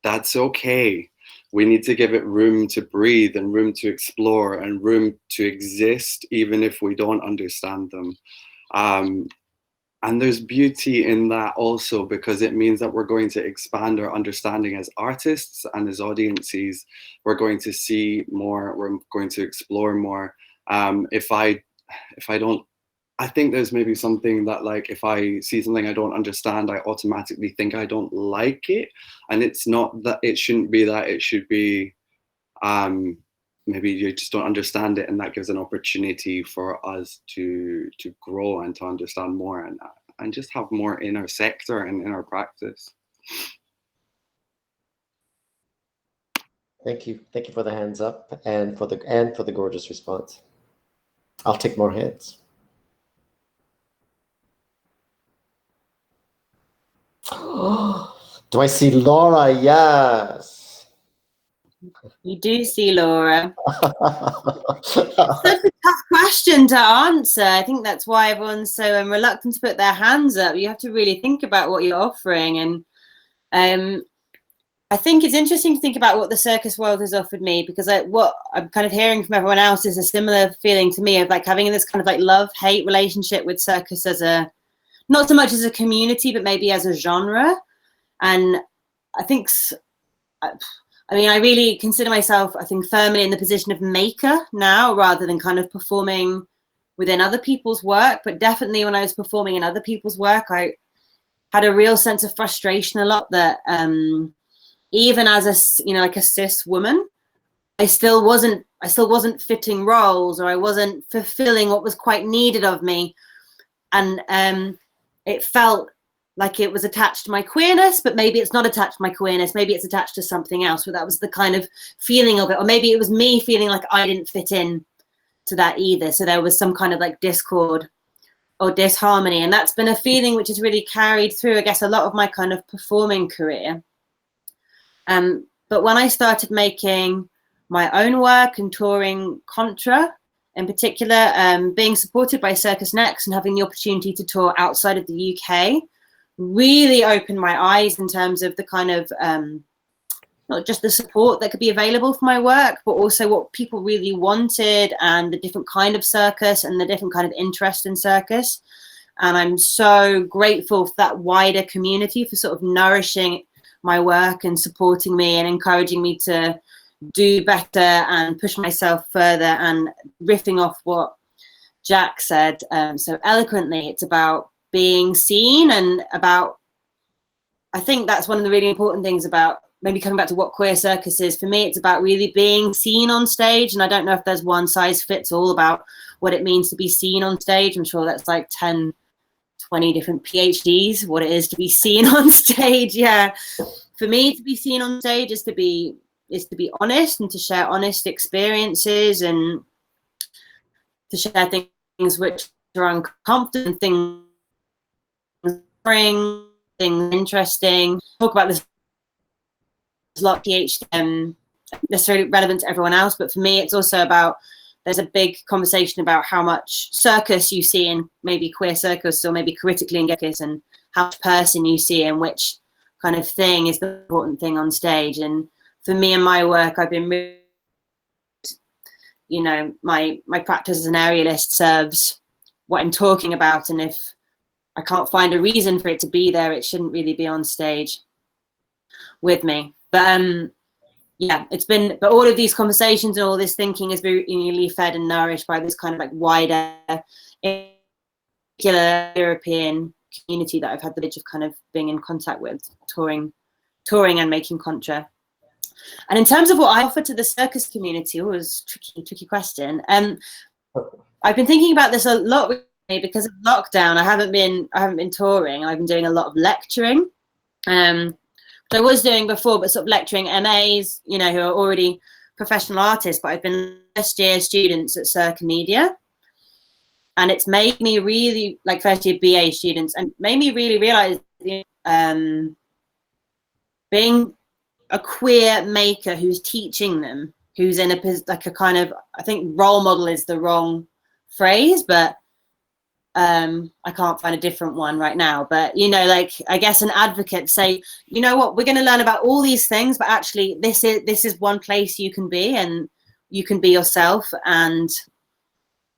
that's okay. We need to give it room to breathe and room to explore and room to exist, even if we don't understand them. And there's beauty in that also, because it means that we're going to expand our understanding as artists and as audiences. We're going to see more, we're going to explore more. If I don't, I think there's maybe something that, like, if I see something I don't understand, I automatically think I don't like it. And it's not that, it shouldn't be that, it should be, maybe you just don't understand it, and that gives an opportunity for us to grow and to understand more, and just have more in our sector and in our practice. Thank you for the hands up and for the gorgeous response. I'll take more hands. Do I see Laura? Yes. You do see Laura. It's such a tough question to answer. I think that's why everyone's so reluctant to put their hands up. You have to really think about what you're offering. And I think it's interesting to think about what the circus world has offered me, because what I'm kind of hearing from everyone else is a similar feeling to me of like having this kind of like love-hate relationship with circus as a, not so much as a community, but maybe as a genre. And I think, I mean, I really consider myself, I think, firmly in the position of maker now, rather than kind of performing within other people's work. But definitely when I was performing in other people's work, I had a real sense of frustration a lot that even as a, you know, like a cis woman, I still wasn't fitting roles, or I wasn't fulfilling what was quite needed of me. And it felt like it was attached to my queerness, but maybe it's not attached to my queerness. Maybe it's attached to something else. But that was the kind of feeling of it. Or maybe it was me feeling like I didn't fit in to that either. So there was some kind of like discord or disharmony. And that's been a feeling which has really carried through, I guess, a lot of my kind of performing career. But when I started making my own work and touring contra, in particular, being supported by Circus Next and having the opportunity to tour outside of the UK, really opened my eyes in terms of the kind of, not just the support that could be available for my work, but also what people really wanted, and the different kind of circus and the different kind of interest in circus. And I'm so grateful for that wider community for sort of nourishing my work and supporting me and encouraging me to do better and push myself further. And riffing off what Jack said so eloquently, it's about being seen, and about, I think that's one of the really important things about, maybe coming back to what queer circus is, for me, it's about really being seen on stage. And I don't know if there's one size fits all about what it means to be seen on stage. I'm sure that's like 10, 20 different PhDs, what it is to be seen on stage. Yeah. For me, to be seen on stage is to be honest, and to share honest experiences, and to share things which are uncomfortable, things interesting. Talk about this a lot, PhD, necessarily relevant to everyone else, but for me, it's also about, there's a big conversation about how much circus you see in maybe queer circus, or maybe critically in circus, and how much person you see in which kind of thing is the important thing on stage. And for me and my work, I've been really, you know, my practice as an aerialist serves what I'm talking about, and if I can't find a reason for it to be there, it shouldn't really be on stage with me. But yeah, it's been, but all of these conversations and all this thinking has been really fed and nourished by this kind of like wider, particular European community that I've had the privilege of kind of being in contact with, touring and making contra. And in terms of what I offer to the circus community, it was a tricky question. I've been thinking about this a lot recently because of lockdown. I haven't been touring. I've been doing a lot of lecturing, which I was doing before, but sort of lecturing MAs, you know, who are already professional artists. But I've been first year students at Circa Media. And it's made me really, like first year BA students, and made me really realize being a queer maker who's teaching them, who's in a, like a kind of, I think role model is the wrong phrase, but I can't find a different one right now. But, you know, like, I guess an advocate say, you know what, we're going to learn about all these things, but actually this is one place you can be, and you can be yourself. And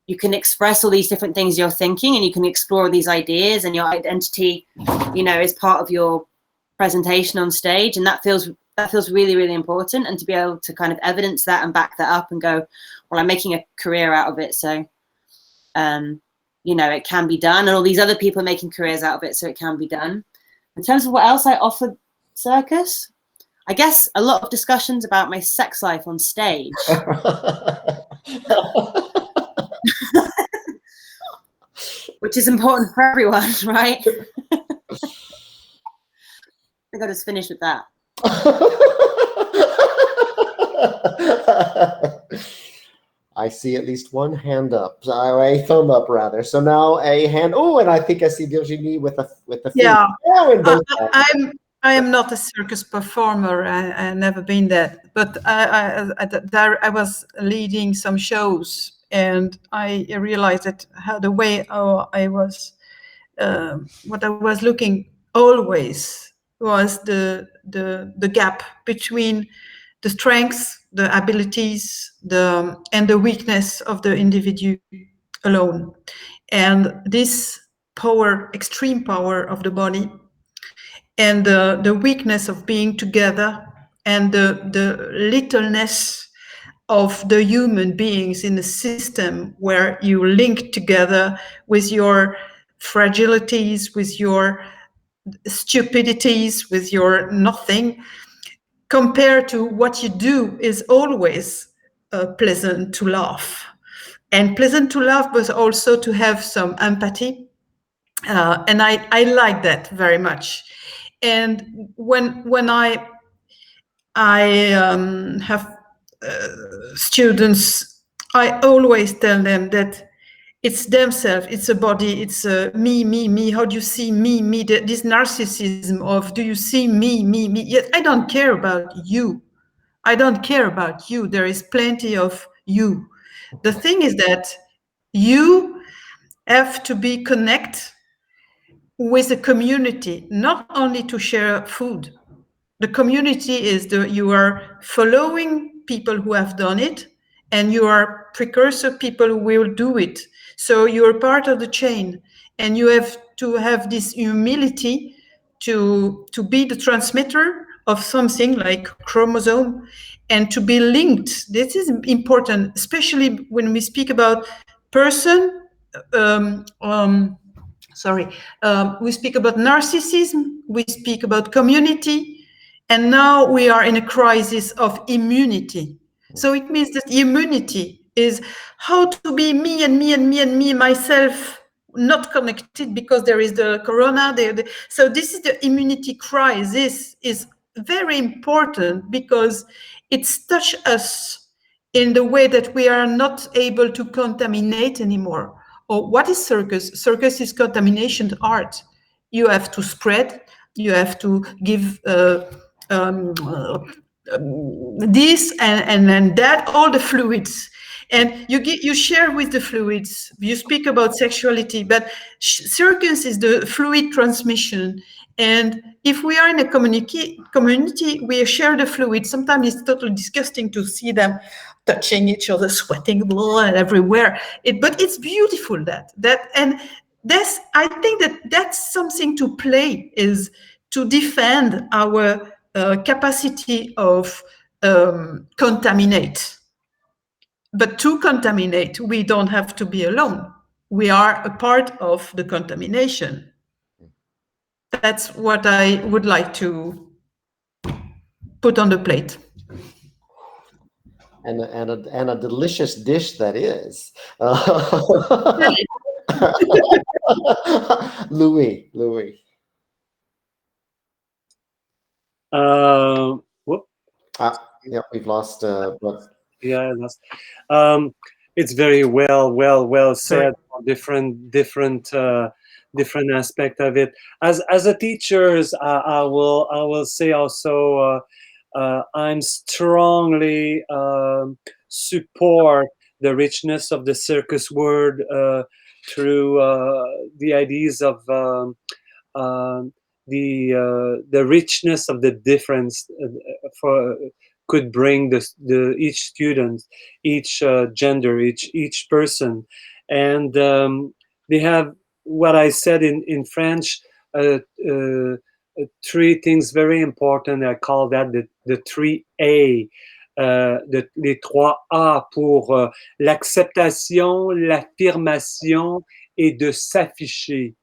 you can express all these different things you're thinking, and you can explore these ideas, and your identity, you know, is part of your presentation on stage, and that feels really, really important. And to be able to kind of evidence that and back that up and go, well, I'm making a career out of it, so you know, it can be done, and all these other people are making careers out of it, so it can be done. In terms of what else I offer Circus, I guess a lot of discussions about my sex life on stage. Which is important for everyone, right? I think I'll just finish with that. I see at least one hand up, a thumb up rather. So now a hand. Oh, and I think I see Virginie with the Yeah. Oh, I am not a circus performer. I've never been that, but I was leading some shows, and I realized that the way I was, what I was looking always was the gap between the strengths, the abilities, and the weakness of the individual alone, and this power, extreme power of the body, and the weakness of being together, and the littleness of the human beings in a system where you link together with your fragilities, with your stupidities, with your nothing, compared to what you do is always pleasant to laugh. And pleasant to laugh, but also to have some empathy. And I like that very much. And when I have students, I always tell them that it's themselves, it's a body, it's me. How do you see me? This narcissism of, do you see me? Yet I don't care about you. I don't care about you. There is plenty of you. The thing is that you have to be connected with the community, not only to share food. The community is you are following people who have done it, and you are precursor people who will do it. So you're part of the chain, and you have to have this humility to be the transmitter of something like chromosome, and to be linked. This is important, especially when we speak about person. We speak about narcissism, we speak about community, and now we are in a crisis of immunity. So it means that immunity is how to be me and me and me and me, myself, not connected because there is the corona. So this is the immunity crisis, is very important because it's touched us in the way that we are not able to contaminate anymore. Or what is circus? Circus is contamination art. You have to spread, you have to give this and that, all the fluids. And you share with the fluids. You speak about sexuality, but circus is the fluid transmission. And if we are in a community, we share the fluid. Sometimes it's totally disgusting to see them touching each other, sweating blood everywhere. But it's beautiful and that's, I think that's something to play, is to defend our capacity of contaminate. But to contaminate, we don't have to be alone. We are a part of the contamination. That's what I would like to put on the plate. And a delicious dish that is. Louis. Whoop. Yeah, we've lost. Yeah, I lost. It's very well said. Different aspect of it. As a teachers, I will say also. I'm strongly support the richness of the circus word through the ideas of the richness of the difference could bring each student, each gender, each person, and they have what I said in French, three things very important. I call that the 3A, les 3A pour l'acceptation, l'affirmation et de s'afficher.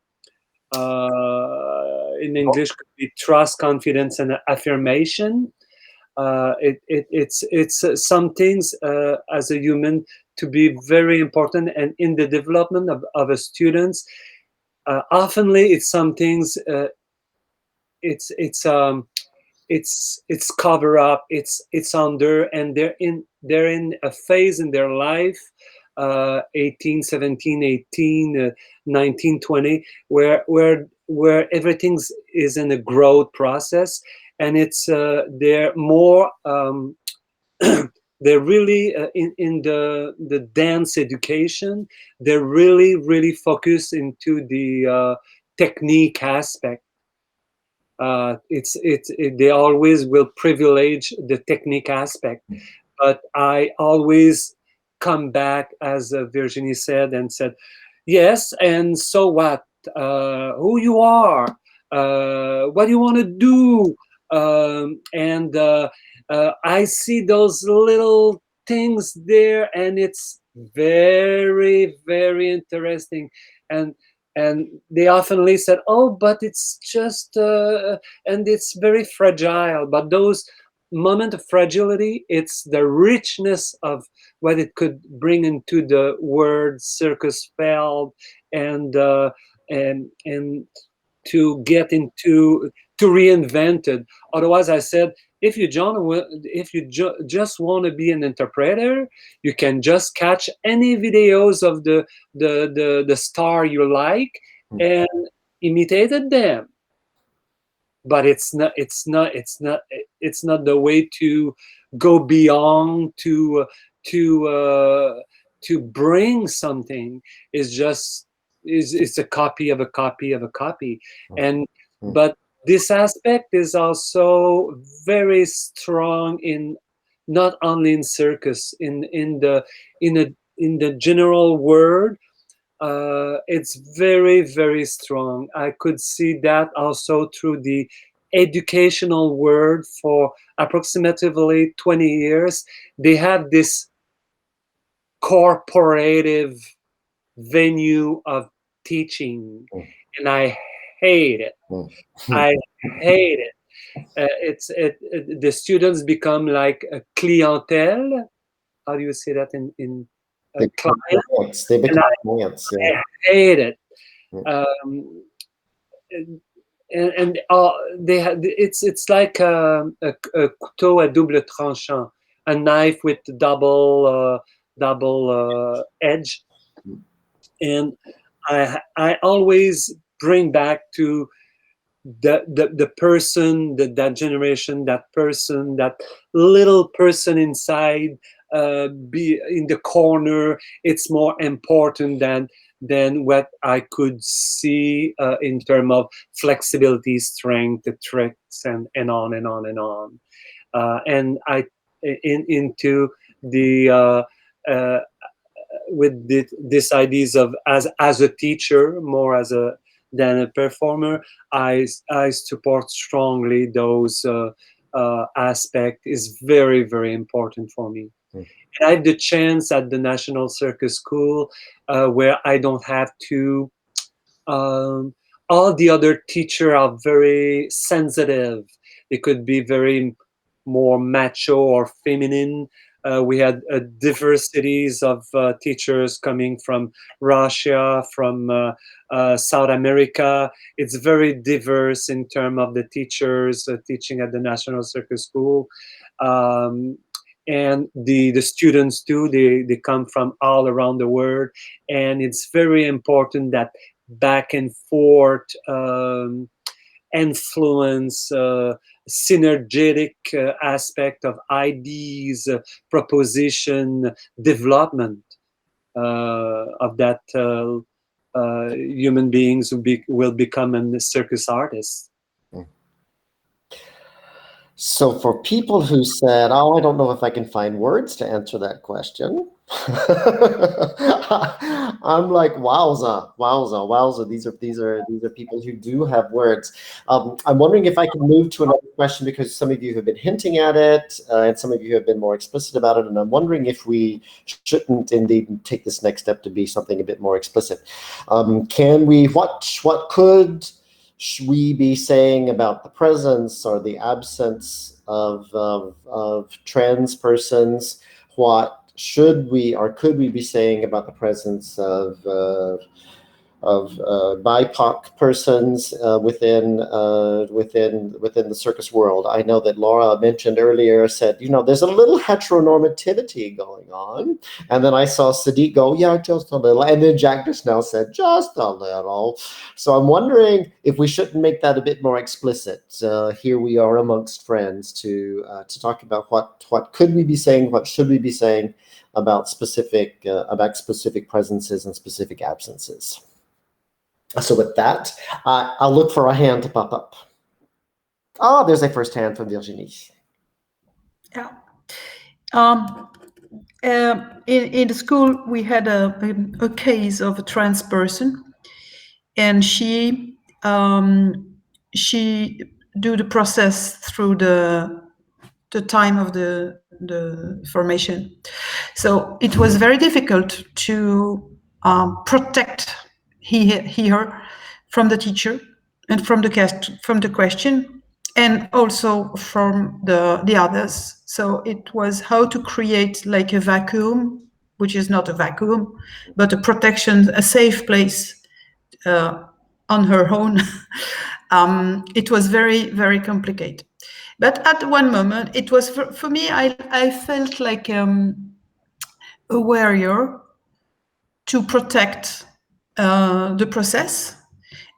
In English, could be trust, confidence, and affirmation. It's some things as a human to be very important, and in the development of a students, oftenly it's some things it's cover up, it's under, and they're in a phase in their life, 18, 17, 18, 19, 20, where everything is in a growth process, and it's they're more they're really in the dance education, they're really focused into the technique aspect. They always will privilege the technique aspect, but I always come back, as Virginie said, and said, yes, and so what? Who you are? What do you want to do? And I see those little things there, and it's very interesting. And they oftenly said, oh, but it's just and it's very fragile. But those moment of fragility, it's the richness of what it could bring into the word circus felt, and to get into, to reinvent it. Otherwise, I said, if you just want to be an interpreter, you can just catch any videos of the star you like and imitated them. But it's not the way to go beyond, to bring something. It's a copy of a copy of a copy. And but this aspect is also very strong in, not only in circus, in the general word. It's very strong. I could see that also through the educational world. For approximately 20 years, they have this corporative venue of teaching, and I hate it. I hate it. The students become like a clientele. How do you say that in client? They become clients. Yeah. I hate it. And they have, it's like a couteau à double tranchant, a knife with double edge. And I always bring back to the person, that generation, that person, that little person inside, be in the corner. It's more important than what I could see in terms of flexibility, strength, the tricks, and on and on and on. And I into the with this ideas of as a teacher, more as than a performer, I support strongly those aspect. Is very important for me. And I have the chance at the National Circus School where I don't have to. All the other teachers are very sensitive. They could be very more macho or feminine. We had diversities of teachers coming from Russia, from South America. It's very diverse in terms of the teachers teaching at the National Circus School. And the students too, they come from all around the world. And it's very important that back and forth influence, synergetic aspect of ideas, proposition, development of that human beings will become a circus artist. So for people who said, oh, I don't know if I can find words to answer that question, I'm like, wowza, wowza, wowza. These are people who do have words. I'm wondering if I can move to another question, because some of you have been hinting at it, and some of you have been more explicit about it. And I'm wondering if we shouldn't indeed take this next step to be something a bit more explicit. Can we? What could we be saying about the presence or the absence of trans persons? What should we or could we be saying about the presence of BIPOC persons within the circus world? I know that Laura mentioned earlier, said, there's a little heteronormativity going on, and then I saw Sadiq go, yeah, just a little, and then Jack just now said, just a little. So I'm wondering if we shouldn't make that a bit more explicit. Here we are amongst friends to talk about what could we be saying, what should we be saying about specific presences and specific absences. So with that, I'll look for a hand to pop up. Oh, there's a first hand from Virginie. Yeah. In the school, we had a case of a trans person, and she do the process through the time of the formation. So it was very difficult to protect her from the teacher and from the question, and also from the others. So it was how to create like a vacuum, which is not a vacuum, but a protection, a safe place on her own. It was very, very complicated. But at one moment, it was for me, I felt like a warrior to protect the process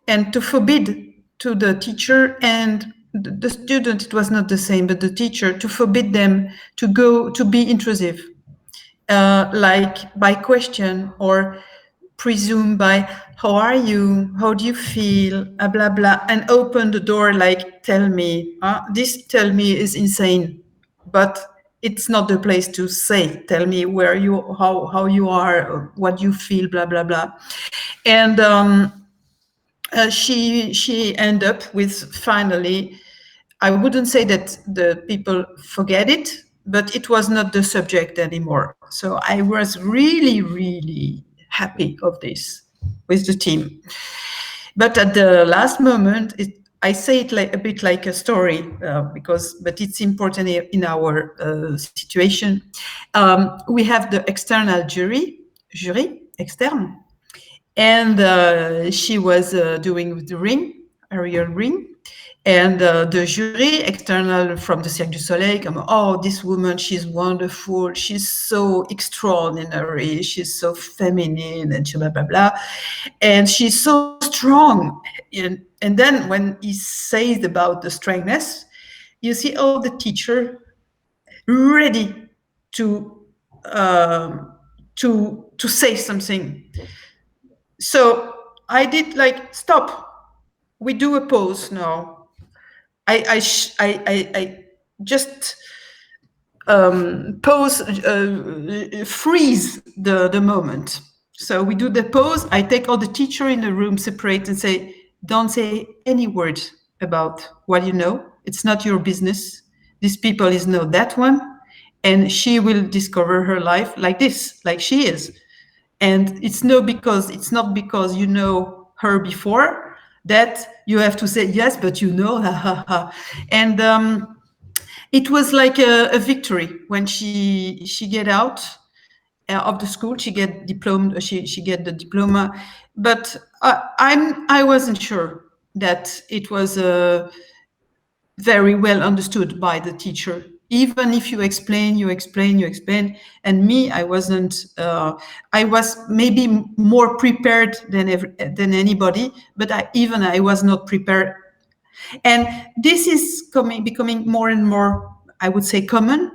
and to forbid to the teacher and the student, it was not the same, but the teacher, to forbid them to be intrusive, like by question or presume by how are you, how do you feel, blah blah, and open the door like tell me. This tell me is insane, but it's not the place to say tell me where you how you are, or what you feel, blah blah blah. And she ended up with, finally, I wouldn't say that the people forget it, but it was not the subject anymore. So I was really, really happy of this with the team. But at the last moment, I say it like a bit like a story, but it's important in our situation. We have the external jury externe, and she was doing the ring, a real ring. And the jury external from the Cirque du Soleil come, oh, this woman, she's wonderful. She's so extraordinary. She's so feminine, and blah, blah, blah. And she's so strong. And then when he says about the strangeness, you see all the teacher ready to say something. So I did like, stop. We do a pause now. I just pause, freeze the moment. So we do the pause. I take all the teacher in the room, separate, and say, don't say any word about what you know. It's not your business. These people is not that one. And she will discover her life like this, like she is. And it's not because you know her before that you have to say, yes, but you know, ha, ha, ha. And it was like a victory when she get out of the school. She get diploma. She get the diploma, but I wasn't sure that it was very well understood by the teacher. Even if you explain, and me, I wasn't. I was maybe more prepared than anybody, but I was not prepared. And this is becoming more and more, I would say, common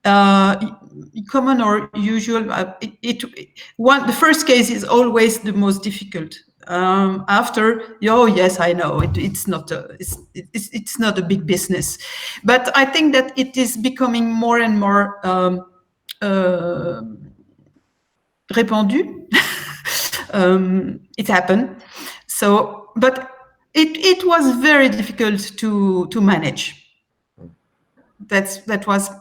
or usual. The first case is always the most difficult. After, oh yes, I know it's not a big business, but I think that it is becoming more and more répandu. It happened. So, but it was very difficult to manage. That was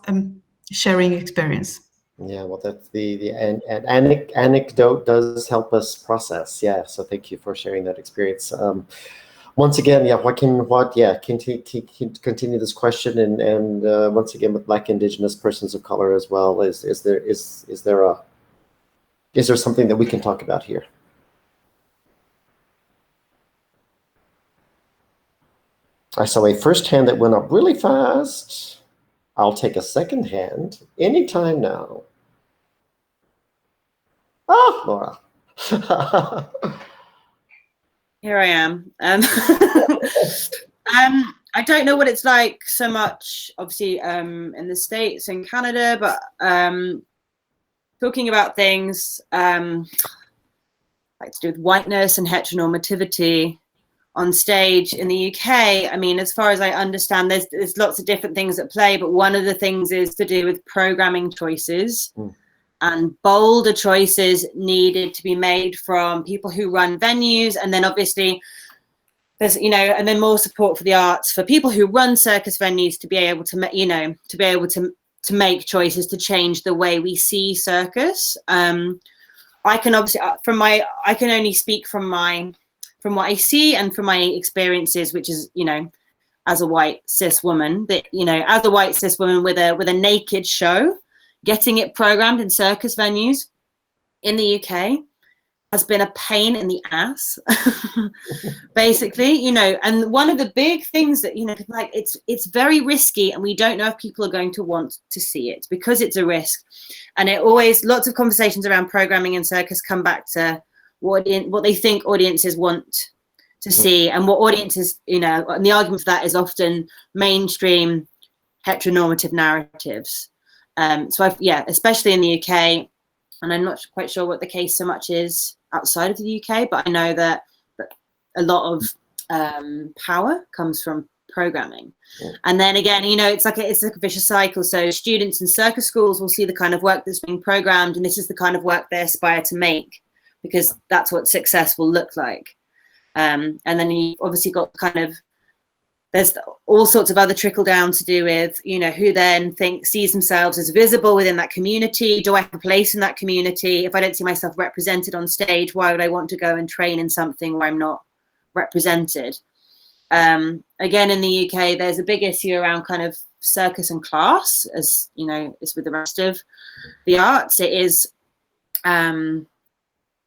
sharing experience. Yeah, well, that's the anecdote does help us process. Yeah, so thank you for sharing that experience. Once again, yeah, continue this question, and once again with Black, Indigenous, persons of color as well. Is there something that we can talk about here? I saw a first hand that went up really fast. I'll take a second hand anytime now. Ah, Laura. Here I am. I don't know what it's like so much, obviously, in the States and Canada, but talking about things like to do with whiteness and heteronormativity on stage in the UK. I mean, as far as I understand, there's lots of different things at play, but one of the things is to do with programming choices. And bolder choices needed to be made from people who run venues. And then obviously there's, and then more support for the arts, for people who run circus venues to be able to, to make choices to change the way we see circus. I can obviously, I can only speak from what I see and from my experiences, which is, as a white cis woman, that, as a white cis woman with a naked show, getting it programmed in circus venues in the UK has been a pain in the ass, basically, and one of the big things that, like it's very risky and we don't know if people are going to want to see it because it's a risk. And it always, lots of conversations around programming in circus come back to what they think audiences want to see, and what audiences, and the argument for that is often mainstream heteronormative narratives. So especially in the UK, and I'm not quite sure what the case so much is outside of the UK, but I know that a lot of power comes from programming. And then again, it's like a vicious cycle. So students in circus schools will see the kind of work that's being programmed, and this is the kind of work they aspire to make because that's what success will look like. And then you obviously got there's all sorts of other trickle down to do with, who then sees themselves as visible within that community. Do I have a place in that community? If I don't see myself represented on stage, why would I want to go and train in something where I'm not represented? Again, in the UK, there's a big issue around kind of circus and class, as is with the rest of the arts. It is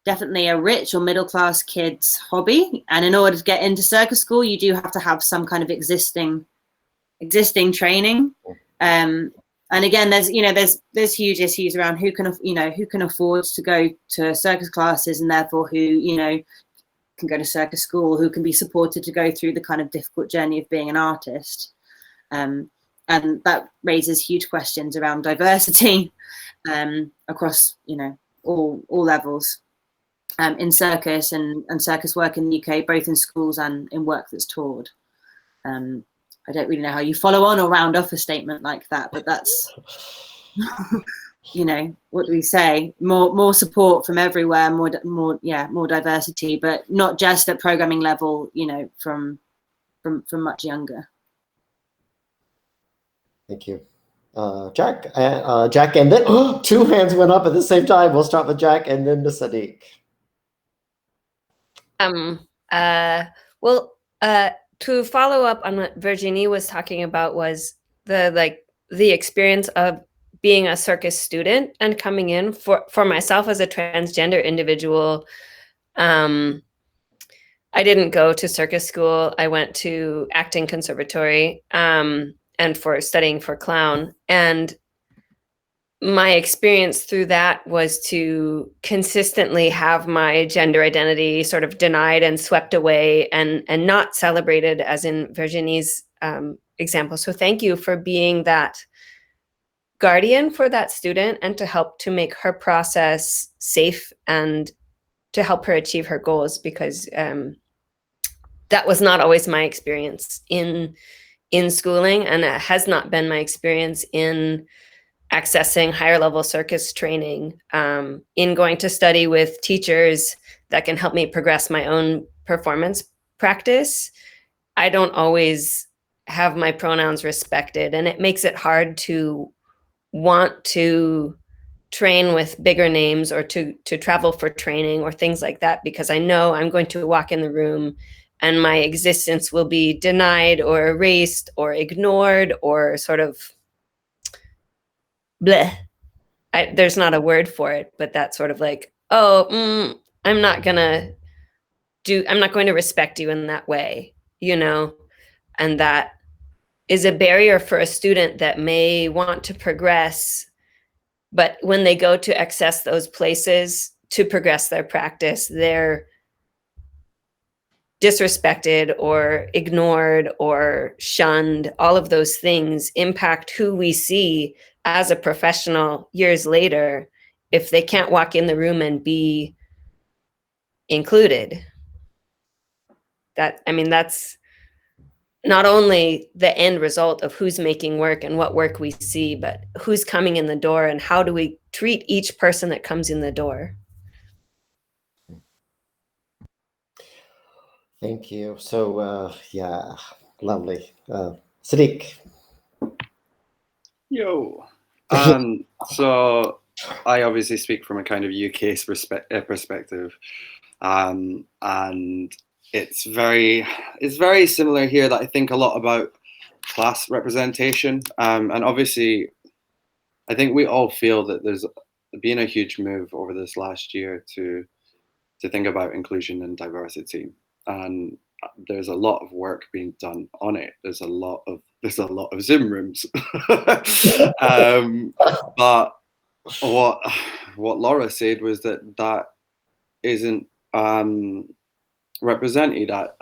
definitely a rich or middle class kid's hobby, and in order to get into circus school, you do have to have some kind of existing training. And again, there's huge issues around who can afford to go to circus classes, and therefore who can go to circus school, who can be supported to go through the kind of difficult journey of being an artist. And that raises huge questions around diversity across all levels. In circus and circus work in the UK, both in schools and in work that's toured. I don't really know how you follow on or round off a statement like that, but that's, what do we say? More support from everywhere, more diversity, but not just at programming level, from much younger. Thank you. Jack, and then two hands went up at the same time. We'll start with Jack and then to Sadiq. To follow up on what Virginie was talking about was the experience of being a circus student and coming in for myself as a transgender individual. I didn't go to circus school. I went to acting conservatory and for studying for clown. And my experience through that was to consistently have my gender identity sort of denied and swept away and not celebrated, as in Virginie's example. So thank you for being that guardian for that student and to help to make her process safe and to help her achieve her goals, because that was not always my experience in schooling, and it has not been my experience in accessing higher level circus training, in going to study with teachers that can help me progress my own performance practice, I don't always have my pronouns respected, and it makes it hard to want to train with bigger names or to travel for training or things like that, because I know I'm going to walk in the room and my existence will be denied or erased or ignored or sort of bleh. There's not a word for it, but that's sort of like, oh, I'm not going to respect you in that way, you know? And that is a barrier for a student that may want to progress, but when they go to access those places to progress their practice, they're disrespected or ignored or shunned. All of those things impact who we see as a professional years later if they can't walk in the room and be included. That's not only the end result of who's making work and what work we see, but who's coming in the door and how do we treat each person that comes in the door. Thank you. So, yeah, lovely. Sadiq. Yo. So I obviously speak from a kind of UK perspective, and it's very similar here, that I think a lot about class representation, and obviously I think we all feel that there's been a huge move over this last year to think about inclusion and diversity, and there's a lot of work being done on it. There's a lot of Zoom rooms. But what Laura said was that isn't represented at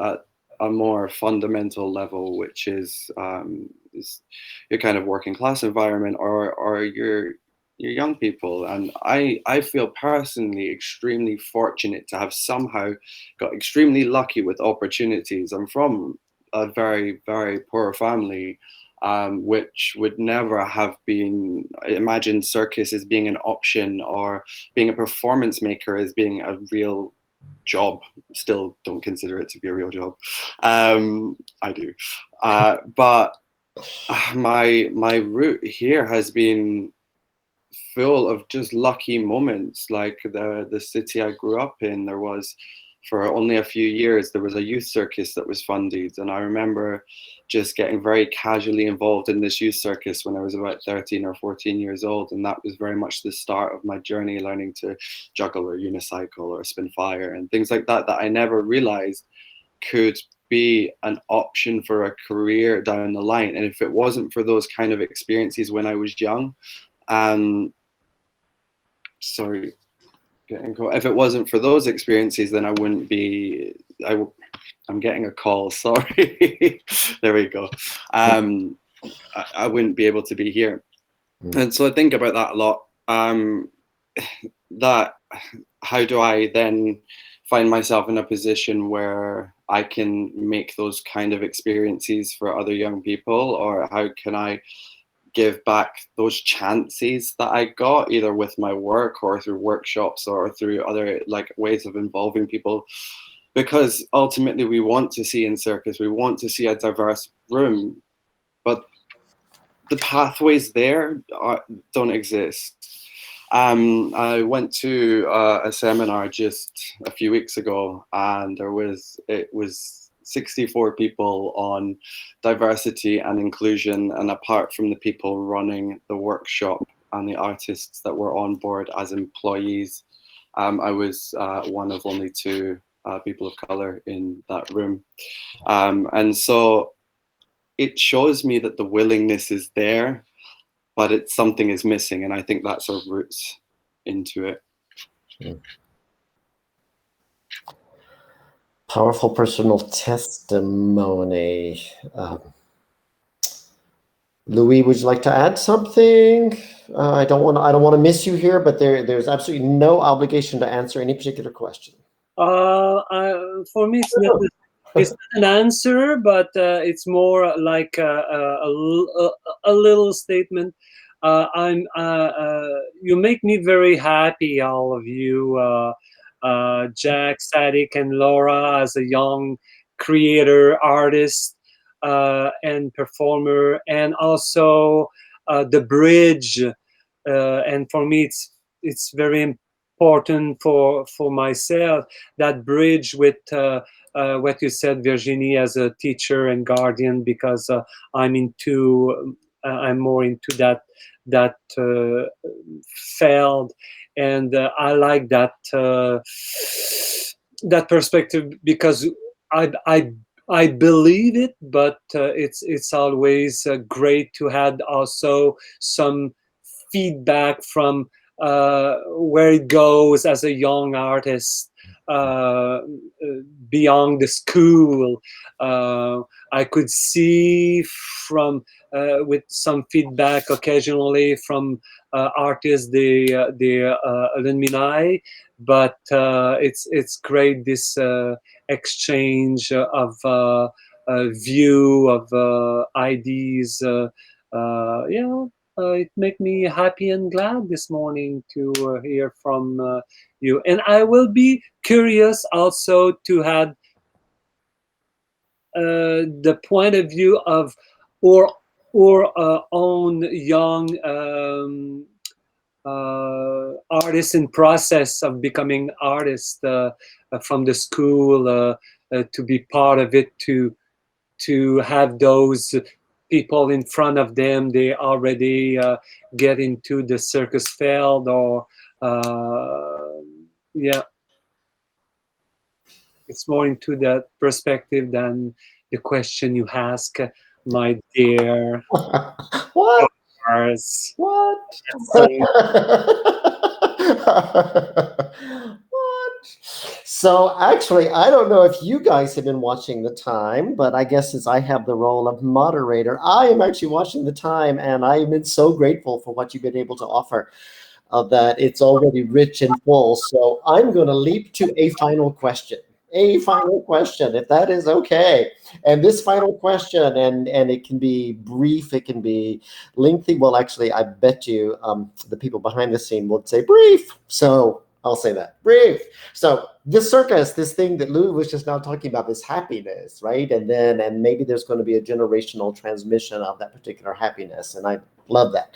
a more fundamental level, which is your kind of working class environment or your young people. And I feel personally extremely fortunate to have somehow got extremely lucky with opportunities. I'm from a very, very poor family, which would never have been imagined circus as being an option or being a performance maker as being a real job. Still don't consider it to be a real job. I do. But my route here has been full of just lucky moments. Like the city I grew up in, there was, for only a few years, there was a youth circus that was funded. And I remember just getting very casually involved in this youth circus when I was about 13 or 14 years old. And that was very much the start of my journey, learning to juggle or unicycle or spin fire and things like that, that I never realized could be an option for a career down the line. And if it wasn't for those kind of experiences when I was young, if it wasn't for those experiences, then I wouldn't be, I'm getting a call, sorry. There we go. I wouldn't be able to be here. And so I think about that a lot. That how do I then find myself in a position where I can make those kind of experiences for other young people, or how can I give back those chances that I got, either with my work or through workshops or through other like ways of involving people. Because ultimately we want to see in circus, we want to see a diverse room, but the pathways there don't exist. I went to a seminar just a few weeks ago, and it was 64 people on diversity and inclusion, and apart from the people running the workshop and the artists that were on board as employees, I was one of only two people of color in that room. And so it shows me that the willingness is there, but something is missing, and I think that's our roots into it. Powerful personal testimony. Louis, would you like to add something? I don't want to miss you here, but there's absolutely no obligation to answer any particular question. For me, it's not an answer, but it's more like a little statement. you make me very happy, all of you, Jack, Sadik, and Laura, as a young creator, artist, and performer, and also the bridge. And for me, it's very important for myself, that bridge with what you said, Virginie, as a teacher and guardian, because I'm more into that field, and I like that that perspective, because I believe it, but it's always great to have also some feedback from where it goes as a young artist beyond the school. I could see from with some feedback occasionally from artists, the alumni, but it's great, this exchange of view, of ideas. It made me happy and glad this morning to hear from you. And I will be curious also to have the point of view of our own young artists in process of becoming artists from the school, to be part of it, to have those people in front of them, they already get into the circus field, or it's more into that perspective than the question you ask, my dear. What? Stars. What? So, What? So actually, I don't know if you guys have been watching the time, but I guess since I have the role of moderator, I am actually watching the time, and I've been so grateful for what you've been able to offer, that it's already rich and full. So I'm going to leap to a final question. A final question, if that is okay. And this final question, and it can be brief, it can be lengthy. Well, actually, I bet you the people behind the scene would say brief. So I'll say that, brief. So this circus, this thing that Lou was just now talking about, this happiness, right? And maybe there's going to be a generational transmission of that particular happiness. And I love that.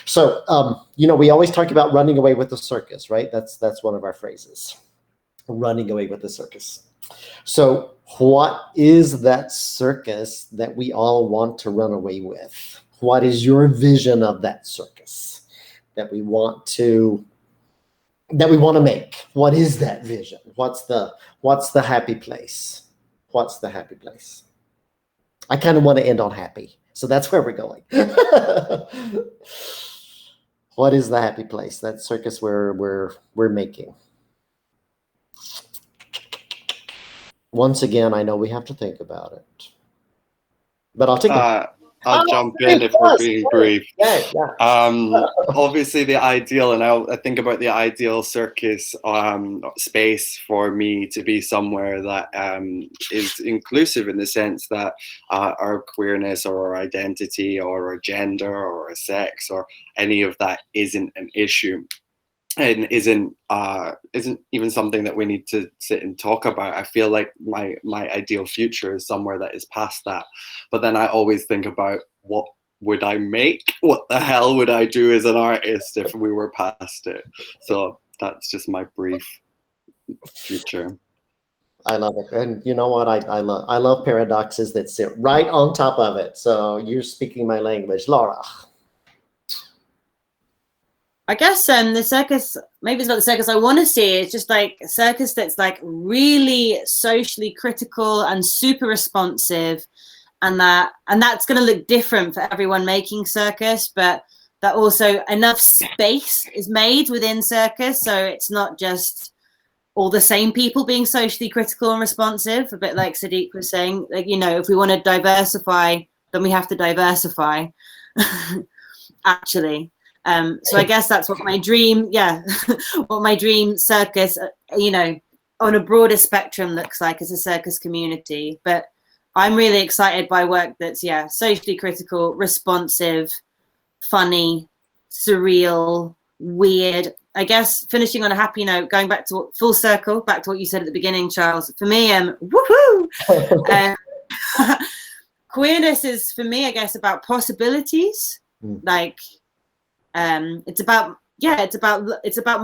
So, we always talk about running away with the circus, right? That's one of our phrases. Running away with the circus. So what is that circus that we all want to run away with? What is your vision of that circus that we want to make? What is that vision? What's the happy place? What's the happy place? I kind of want to end on happy. So that's where we're going. What is the happy place? That circus we're making. Once again, I know we have to think about it, but I'll take I'll jump in if we're being brief. Yeah. Obviously, the ideal, and I think about the ideal circus space for me to be somewhere that is inclusive, in the sense that our queerness or our identity or our gender or our sex or any of that isn't an issue. And isn't even something that we need to sit and talk about. I feel like my ideal future is somewhere that is past that. But then I always think about, what would I make? What the hell would I do as an artist if we were past it? So that's just my brief future. I love it. And you know what? I love paradoxes that sit right on top of it. So you're speaking my language, Laura. I guess the circus, maybe it's not the circus I want to see. It's just like a circus that's like really socially critical and super responsive, and that's going to look different for everyone making circus, but that also enough space is made within circus, so it's not just all the same people being socially critical and responsive. A bit like Sadiq was saying, like, if we want to diversify, then we have to diversify. Actually. So I guess that's what my dream, what my dream circus, on a broader spectrum looks like as a circus community. But I'm really excited by work that's, socially critical, responsive, funny, surreal, weird. I guess finishing on a happy note, going back to full circle, back to what you said at the beginning, Charles. For me, woohoo! Queerness is, for me, I guess, about possibilities. Like, it's about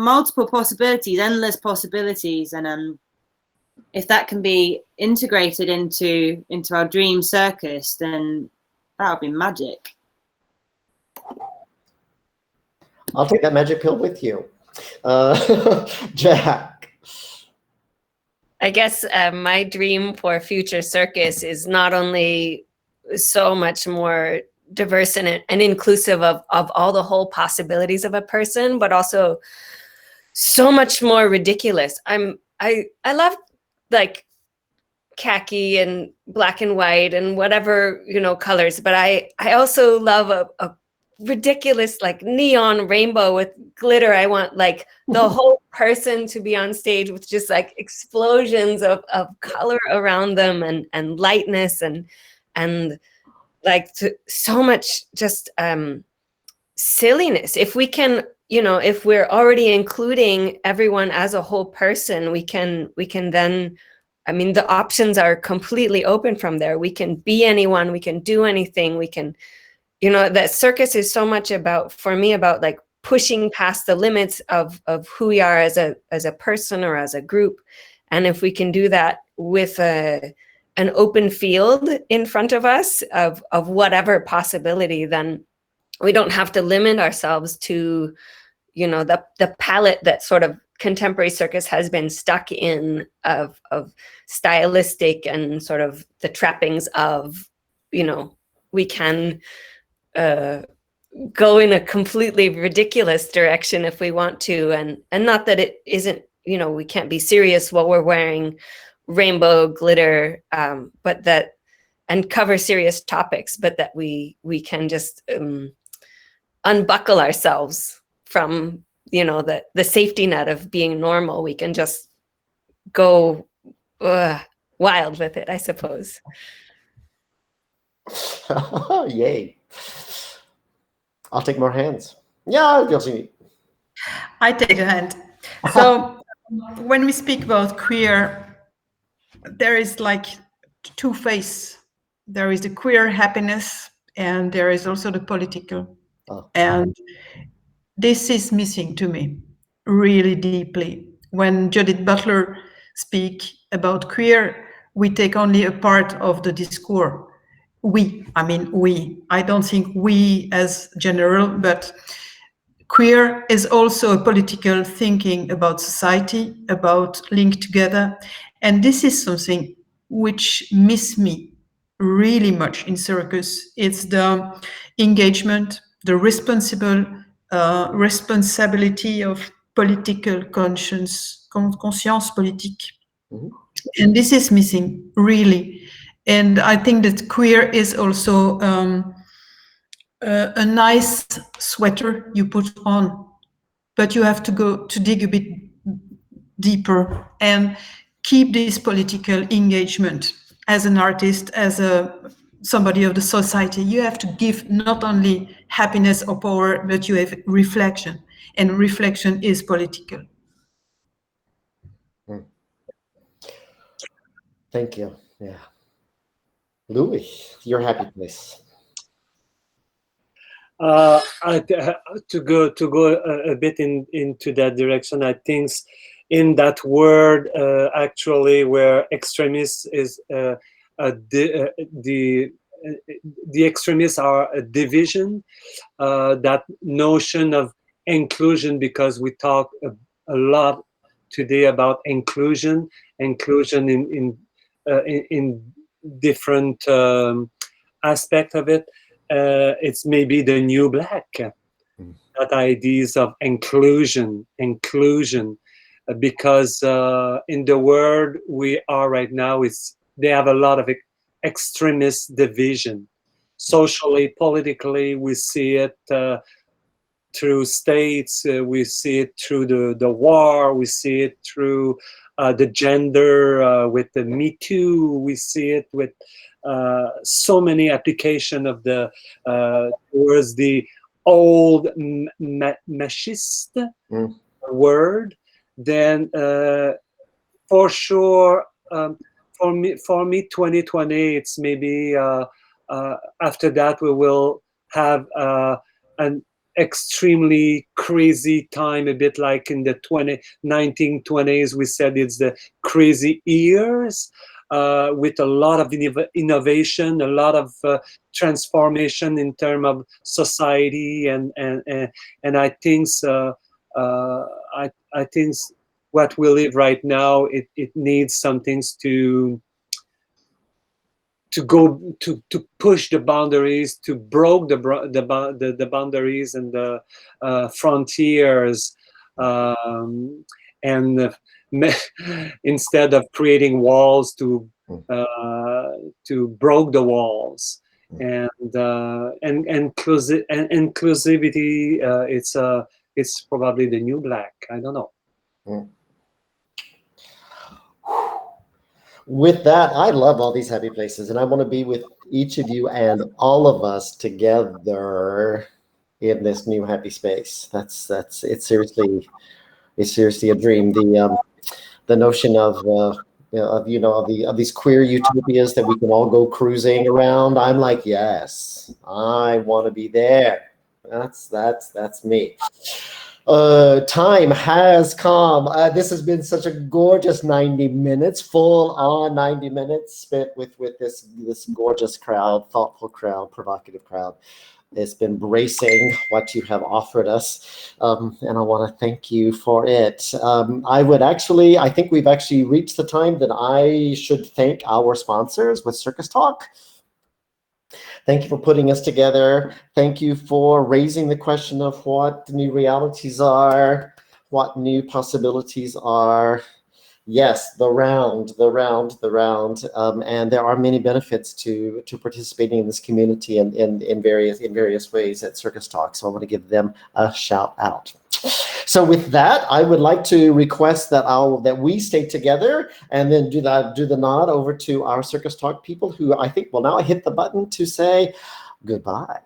multiple possibilities, endless possibilities, and if that can be integrated into our dream circus, then that would be magic. I'll take that magic pill with you. Jack. I guess my dream for future circus is not only so much more diverse and inclusive of all the whole possibilities of a person, but also so much more ridiculous. I love like khaki and black and white and whatever, colors, but I also love a ridiculous like neon rainbow with glitter. I want like the whole person to be on stage with just like explosions of color around them and lightness and like so much just silliness. If we can, if we're already including everyone as a whole person, we can then, I mean, the options are completely open from there. We can be anyone, we can do anything, we can, that circus is so much about, for me, about like pushing past the limits of who we are as a person or as a group. And if we can do that with an open field in front of us of whatever possibility, then we don't have to limit ourselves to, the palette that sort of contemporary circus has been stuck in of stylistic and sort of the trappings of, we can go in a completely ridiculous direction if we want to, and not that it isn't, we can't be serious while we're wearing rainbow glitter, but that, and cover serious topics, but that we can just unbuckle ourselves from, the safety net of being normal. We can just go wild with it, I suppose. Yay. I'll take more hands. Yeah, you'll see. I take a hand. So when we speak about queer, there is like two faces. There is the queer happiness, and there is also the political. Oh. And this is missing to me really deeply. When Judith Butler speaks about queer, we take only a part of the discourse. We. I don't think we as general, but queer is also a political thinking about society, about link together. And this is something which miss me really much in circus. It's the engagement, the responsibility of political conscience politique. Mm-hmm. And this is missing, really. And I think that queer is also a nice sweater you put on, but you have to go to dig a bit deeper and keep this political engagement as an artist, as somebody of the society. You have to give not only happiness or power, but you have reflection, and reflection is political. Thank you. Yeah. Louis, your happy place. To go a bit into that direction, I think in that word actually where extremists is the extremists are a division, that notion of inclusion, because we talk a lot today about inclusion in different aspect of it. It's maybe the new black, that ideas of inclusion, because in the world we are right now, they have a lot of extremist division, socially, politically. We see it through states, we see it through the war, we see it through the gender, with the Me Too, we see it with so many applications of the towards the old machist word, then for sure, for me, 2020, it's maybe after that we will have an extremely crazy time, a bit like in the 1920s. We said it's the crazy years, with a lot of innovation, a lot of transformation in terms of society, and I think I think what we live right now, it needs some things to push the boundaries, to broke the boundaries and the frontiers, and instead of creating walls, to broke the walls, and inclusivity. It's probably the new black. I don't know. With that, I love all these happy places, and I want to be with each of you and all of us together in this new happy space. It's seriously a dream. The notion of these queer utopias that we can all go cruising around. I'm like, yes, I want to be there. That's me. Time has come. This has been such a gorgeous 90 minutes, full on 90 minutes spent with this gorgeous crowd, thoughtful crowd, provocative crowd. It's been bracing what you have offered us, and I want to thank you for it. I think we've actually reached the time that I should thank our sponsors with CircusTalk. Thank you for putting us together. Thank you for raising the question of what new realities are, what new possibilities are. Yes, the round. And there are many benefits to participating in this community in various ways at CircusTalk. So I want to give them a shout out. So with that, I would like to request that we stay together, and then do the nod over to our CircusTalk people, who I think will now hit the button to say goodbye.